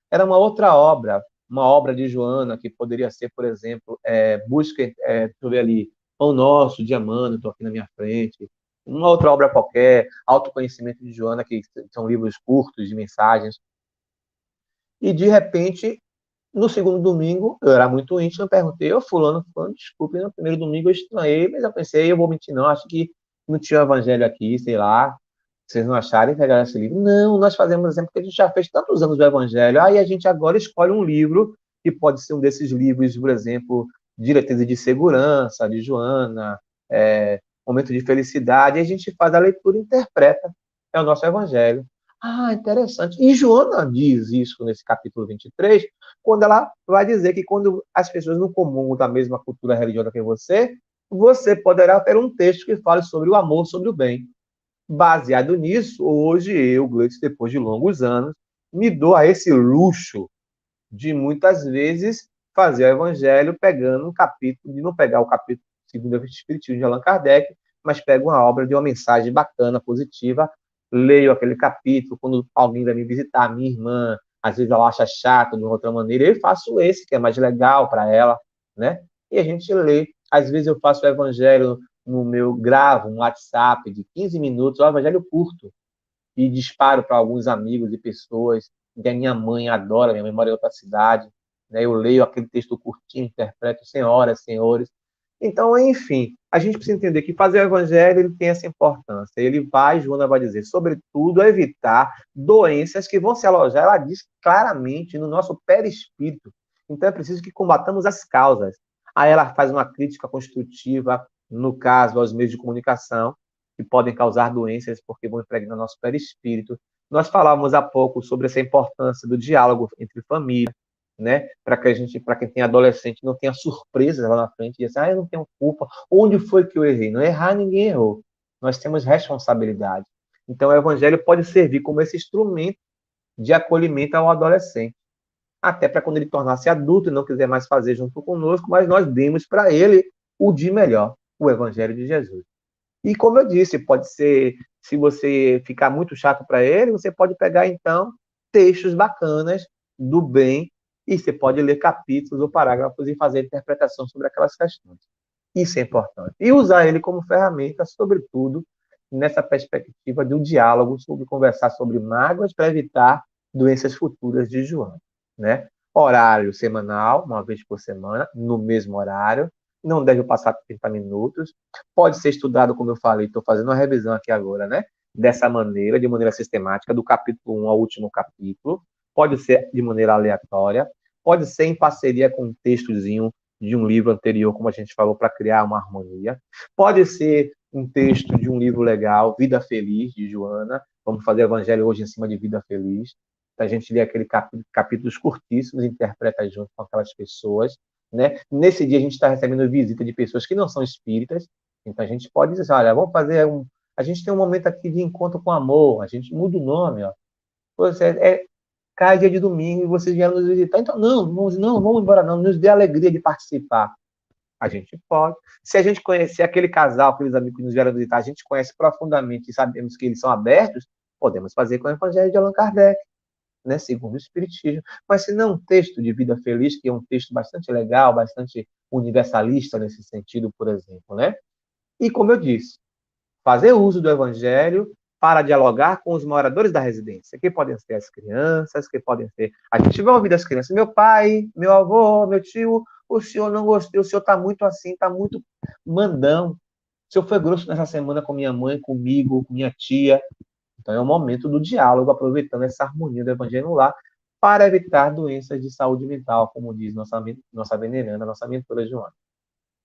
era uma obra de Joana, que poderia ser, por exemplo, busca, deixa eu ver ali, Pão Nosso, Diamante, estou aqui na minha frente, uma outra obra qualquer, Autoconhecimento de Joana, que são livros curtos de mensagens. E, de repente, no segundo domingo, eu era muito íntimo, eu perguntei, fulano, desculpe, no primeiro domingo eu estranhei, mas eu pensei, eu vou mentir não, acho que não tinha o evangelho aqui, sei lá, vocês não acharem pegar esse livro? Não, nós fazemos exemplo porque a gente já fez tantos anos do evangelho, aí a gente agora escolhe um livro que pode ser um desses livros, por exemplo, Diretrizes de Segurança, de Joana, Momento de Felicidade, e a gente faz a leitura e interpreta. É o nosso evangelho. Ah, interessante. E Joana diz isso nesse capítulo 23, quando ela vai dizer que quando as pessoas não comungam da mesma cultura religiosa que você poderá ter um texto que fale sobre o amor, sobre o bem. Baseado nisso, hoje eu, Gleice, depois de longos anos, me dou a esse luxo de muitas vezes fazer o evangelho pegando um capítulo, de não pegar o capítulo segundo o Espiritismo de Allan Kardec, mas pego uma obra de uma mensagem bacana, positiva, leio aquele capítulo, quando alguém vai me visitar, minha irmã, às vezes ela acha chato de uma outra maneira, eu faço esse, que é mais legal para ela, né? E a gente lê. Às vezes eu faço o evangelho gravo um WhatsApp de 15 minutos, o evangelho curto, e disparo para alguns amigos e pessoas, que a minha mãe adora, minha mãe mora em outra cidade, né? Eu leio aquele texto curtinho, interpreto senhoras, senhores. Então, enfim, a gente precisa entender que fazer o evangelho ele tem essa importância. Ele vai, Joana vai dizer, sobretudo, evitar doenças que vão se alojar, ela diz claramente, no nosso perispírito. Então, é preciso que combatamos as causas. Aí ela faz uma crítica construtiva, no caso, aos meios de comunicação, que podem causar doenças porque vão impregnar nosso perispírito. Nós falávamos há pouco sobre essa importância do diálogo entre família, né? Para quem tem adolescente, não tenha surpresas lá na frente e dizer, eu não tenho culpa. Onde foi que eu errei? Não errar, ninguém errou. Nós temos responsabilidade. Então, o evangelho pode servir como esse instrumento de acolhimento ao adolescente. Até para quando ele tornar-se adulto e não quiser mais fazer junto conosco, mas nós demos para ele o de melhor, o evangelho de Jesus. E como eu disse, pode ser, se você ficar muito chato para ele, você pode pegar, então, textos bacanas do bem e você pode ler capítulos ou parágrafos e fazer interpretação sobre aquelas questões. Isso é importante. E usar ele como ferramenta, sobretudo, nessa perspectiva do diálogo, sobre conversar sobre mágoas para evitar doenças futuras de João, né? Horário semanal, uma vez por semana, no mesmo horário, não deve passar 30 minutos, pode ser estudado, como eu falei, estou fazendo uma revisão aqui agora, né? Dessa maneira, de maneira sistemática, do capítulo 1 ao último capítulo, pode ser de maneira aleatória, pode ser em parceria com um textozinho de um livro anterior, como a gente falou, para criar uma harmonia, pode ser um texto de um livro legal, Vida Feliz, de Joana, vamos fazer evangelho hoje em cima de Vida Feliz, a gente lê aquele capítulos curtíssimos, interpreta junto com aquelas pessoas, né? Nesse dia a gente está recebendo visita de pessoas que não são espíritas, então a gente pode dizer assim, olha, vamos fazer a gente tem um momento aqui de encontro com amor, a gente muda o nome, ó. Cai dia de domingo e vocês vieram nos visitar, então não vamos embora não, nos dê a alegria de participar. A gente pode. Se a gente conhecer aquele casal, aqueles amigos que nos vieram visitar, a gente conhece profundamente e sabemos que eles são abertos, podemos fazer com o Evangelho de Allan Kardec, né, segundo o Espiritismo. Mas se não um texto de Vida Feliz, que é um texto bastante legal, bastante universalista nesse sentido, por exemplo, né? E como eu disse, fazer uso do Evangelho para dialogar com os moradores da residência, que podem ser as crianças, que podem ser... A gente vai ouvir das crianças, meu pai, meu avô, meu tio, o senhor não gostou, o senhor está muito assim, está muito mandão. O senhor foi grosso nessa semana com minha mãe, comigo, com minha tia. Então, é o momento do diálogo, aproveitando essa harmonia do Evangelho no lar, para evitar doenças de saúde mental, como diz nossa veneranda, nossa mentora Joana.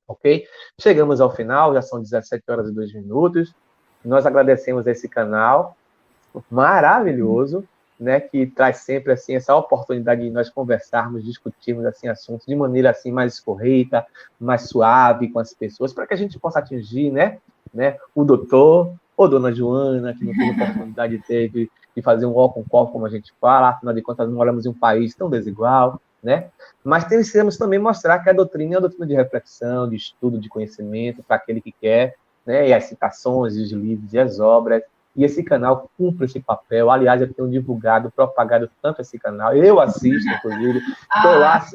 Ok? Chegamos ao final, já são 17 horas e 2 minutos. Nós agradecemos a esse canal maravilhoso, né, que traz sempre assim essa oportunidade de nós conversarmos, discutirmos assim assuntos de maneira assim mais escorreita, mais suave com as pessoas, para que a gente possa atingir, né, o doutor ou dona Joana, que não teve oportunidade de fazer um ó com call, como a gente fala, afinal de contas, não moramos em um país tão desigual, né? Mas temos também mostrar que a doutrina é uma doutrina de reflexão, de estudo, de conhecimento, para aquele que quer, né? E as citações, os livros e as obras. E esse canal cumpre esse papel. Aliás, eu tenho divulgado, propagado tanto esse canal. Eu assisto, inclusive. Estou lá.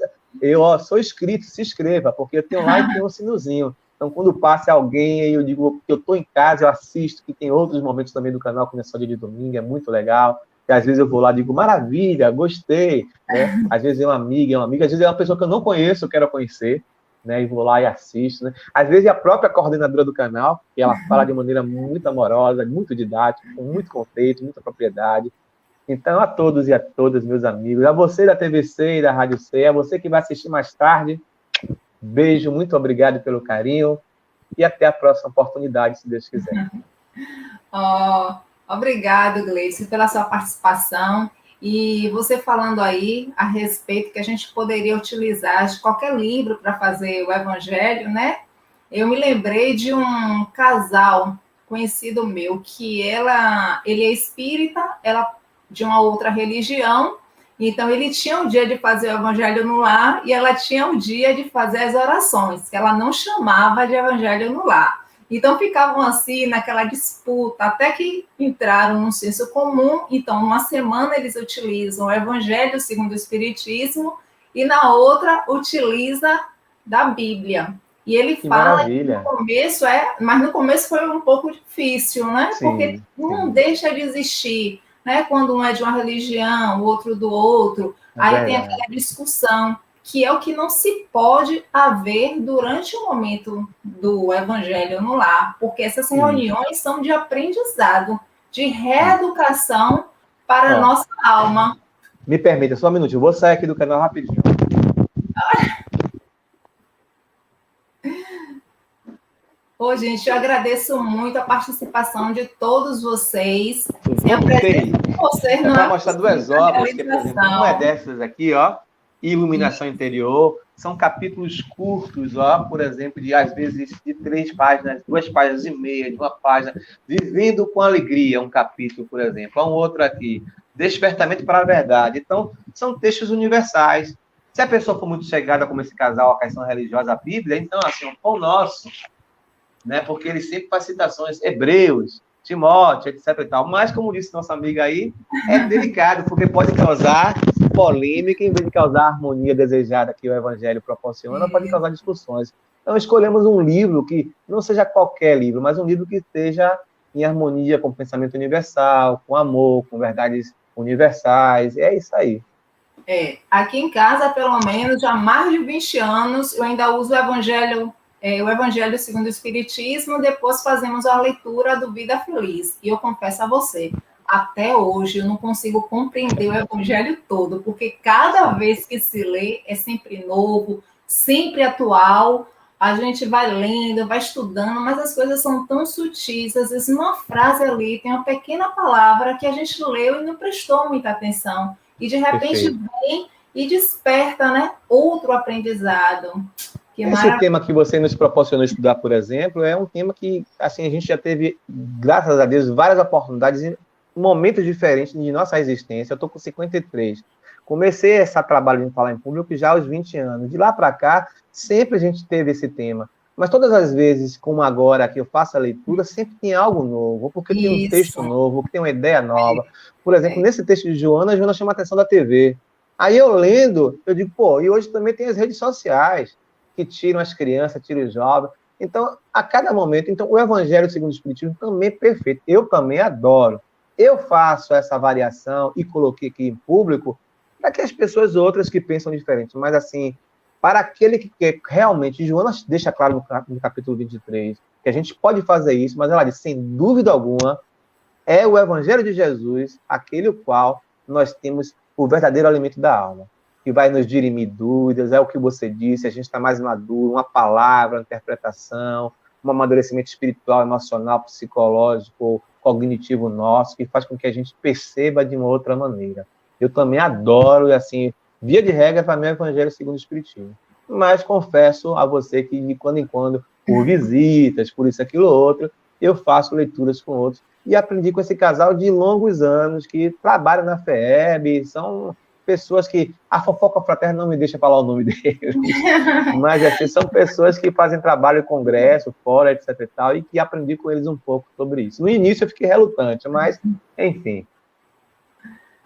Eu sou inscrito, se inscreva, porque eu tenho lá e tenho um sinozinho. Então, quando passa alguém, eu digo que eu estou em casa, eu assisto, que tem outros momentos também do canal, como é só dia de domingo, é muito legal. E às vezes eu vou lá e digo, maravilha, gostei. Né? Às vezes é uma amiga, às vezes é uma pessoa que eu não conheço, eu quero conhecer. Né, e vou lá e assisto. Né? Às vezes é a própria coordenadora do canal, que ela fala de maneira muito amorosa, muito didática, com muito conceito, muita propriedade. Então, a todos e a todas, meus amigos, a você da TVC e da Rádio C, a você que vai assistir mais tarde, beijo, muito obrigado pelo carinho e até a próxima oportunidade, se Deus quiser. Oh, obrigado, Gleice, pela sua participação. E você falando aí a respeito que a gente poderia utilizar de qualquer livro para fazer o evangelho, né? Eu me lembrei de um casal conhecido meu que ele é espírita, ela de uma outra religião. Então ele tinha um dia de fazer o evangelho no lar e ela tinha um dia de fazer as orações, que ela não chamava de evangelho no lar. Então ficavam assim naquela disputa, até que entraram num senso comum. Então, numa semana eles utilizam o Evangelho segundo o Espiritismo e na outra utiliza da Bíblia. E ele Que fala que maravilha. no começo mas no começo foi um pouco difícil, né? Sim, Porque não sim. deixa de existir, né? Quando um é de uma religião, o outro do outro, aí tem aquela discussão, que é o que não se pode haver durante o momento do Evangelho no lar, porque essas reuniões são de aprendizado, de reeducação para a nossa alma. Me permita, só um minutinho, eu vou sair aqui do canal rapidinho. Ô, gente, eu agradeço muito a participação de todos vocês. Sem a presença de vocês é não para é mostrar possível duas a obras, que, por exemplo, uma é realização. dessas aqui, ó, Iluminação Interior, são capítulos curtos, ó, por exemplo, de às vezes de 3 páginas, 2 páginas e meia, de uma página, Vivendo com Alegria, um capítulo, por exemplo. Há um outro aqui, Despertamento para a Verdade. Então, são textos universais. Se a pessoa for muito chegada, como esse casal, a questão religiosa, a Bíblia, então, assim, o pão nosso, né? Porque ele sempre faz citações, Hebreus, Timóteo, etc. e tal. Mas, como disse nossa amiga aí, é delicado, porque pode causar polêmica, em vez de causar a harmonia desejada que o Evangelho proporciona, pode causar discussões. Então, escolhemos um livro que não seja qualquer livro, mas um livro que esteja em harmonia com o pensamento universal, com amor, com verdades universais. É isso aí. Aqui em casa, pelo menos, já há mais de 20 anos, eu ainda uso o Evangelho segundo o Espiritismo, depois fazemos a leitura do Vida Feliz. E eu confesso a você, até hoje eu não consigo compreender o Evangelho todo, porque cada vez que se lê é sempre novo, sempre atual. A gente vai lendo, vai estudando, mas as coisas são tão sutis. Às vezes, uma frase ali tem uma pequena palavra que a gente leu e não prestou muita atenção. E de repente Perfeito. vem e desperta, né, outro aprendizado. Esse tema que você nos proporcionou estudar, por exemplo, é um tema que assim, a gente já teve, graças a Deus, várias oportunidades em momentos diferentes de nossa existência. Eu estou com 53. Comecei esse trabalho de falar em público já aos 20 anos. De lá para cá, sempre a gente teve esse tema. Mas todas as vezes, como agora, que eu faço a leitura, sempre tem algo novo, porque tem um texto novo, que tem uma ideia nova. Por exemplo, nesse texto de Joana, a Joana chama a atenção da TV. Aí eu lendo, eu digo, pô, e hoje também tem as redes sociais, que tiram as crianças, tiram os jovens. Então, a cada momento, então, o Evangelho segundo o Espiritismo também é perfeito. Eu também adoro. Eu faço essa variação e coloquei aqui em público para que as pessoas outras que pensam diferente, mas assim, para aquele que quer realmente, Joana deixa claro no capítulo 23, que a gente pode fazer isso, mas ela diz, sem dúvida alguma, é o Evangelho de Jesus, aquele o qual nós temos o verdadeiro alimento da alma, que vai nos dirimir dúvidas, é o que você disse, a gente está mais maduro, uma palavra, uma interpretação, um amadurecimento espiritual, emocional, psicológico, cognitivo nosso, que faz com que a gente perceba de uma outra maneira. Eu também adoro, e assim, via de regra, para mim é o Evangelho segundo o Espiritismo. Mas confesso a você que, de quando em quando, por visitas, por isso, aquilo, outro, eu faço leituras com outros. E aprendi com esse casal de longos anos, que trabalham na FEB, são pessoas que... A fofoca fraterna não me deixa falar o nome deles. Mas, assim, são pessoas que fazem trabalho em congresso, fora, etc e tal, e que aprendi com eles um pouco sobre isso. No início eu fiquei relutante, mas, enfim.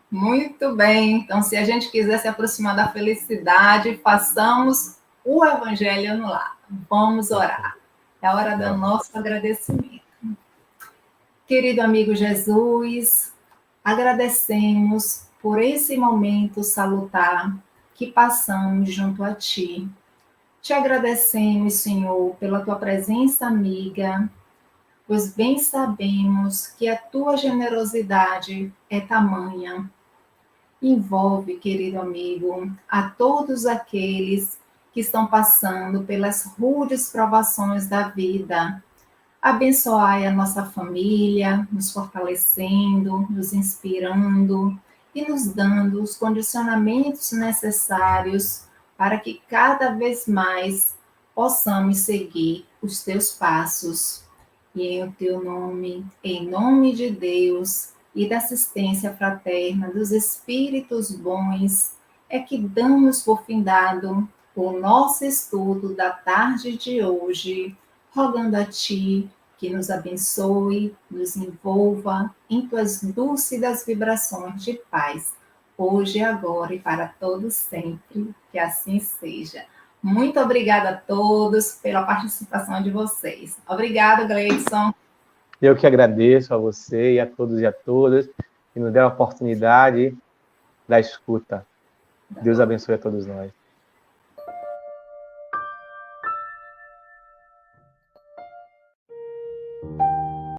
Muito bem. Então, se a gente quiser se aproximar da felicidade, façamos o Evangelho no lar. Vamos orar. É a hora do nosso agradecimento. Querido amigo Jesus, agradecemos por esse momento salutar que passamos junto a Ti. Te agradecemos, Senhor, pela Tua presença amiga, pois bem sabemos que a tua generosidade é tamanha. Envolve, querido amigo, a todos aqueles que estão passando pelas rudes provações da vida. Abençoai a nossa família, nos fortalecendo, nos inspirando e nos dando os condicionamentos necessários para que cada vez mais possamos seguir os teus passos. E em teu nome, em nome de Deus e da assistência fraterna dos Espíritos bons, é que damos por findado o nosso estudo da tarde de hoje, rogando a Ti que nos abençoe, nos envolva em Tuas lúcidas vibrações de paz, hoje, agora e para todos sempre, que assim seja. Muito obrigada a todos pela participação de vocês. Obrigada, Gleidson. Eu que agradeço a você e a todos e a todas que nos deram a oportunidade da escuta. Deus abençoe a todos nós.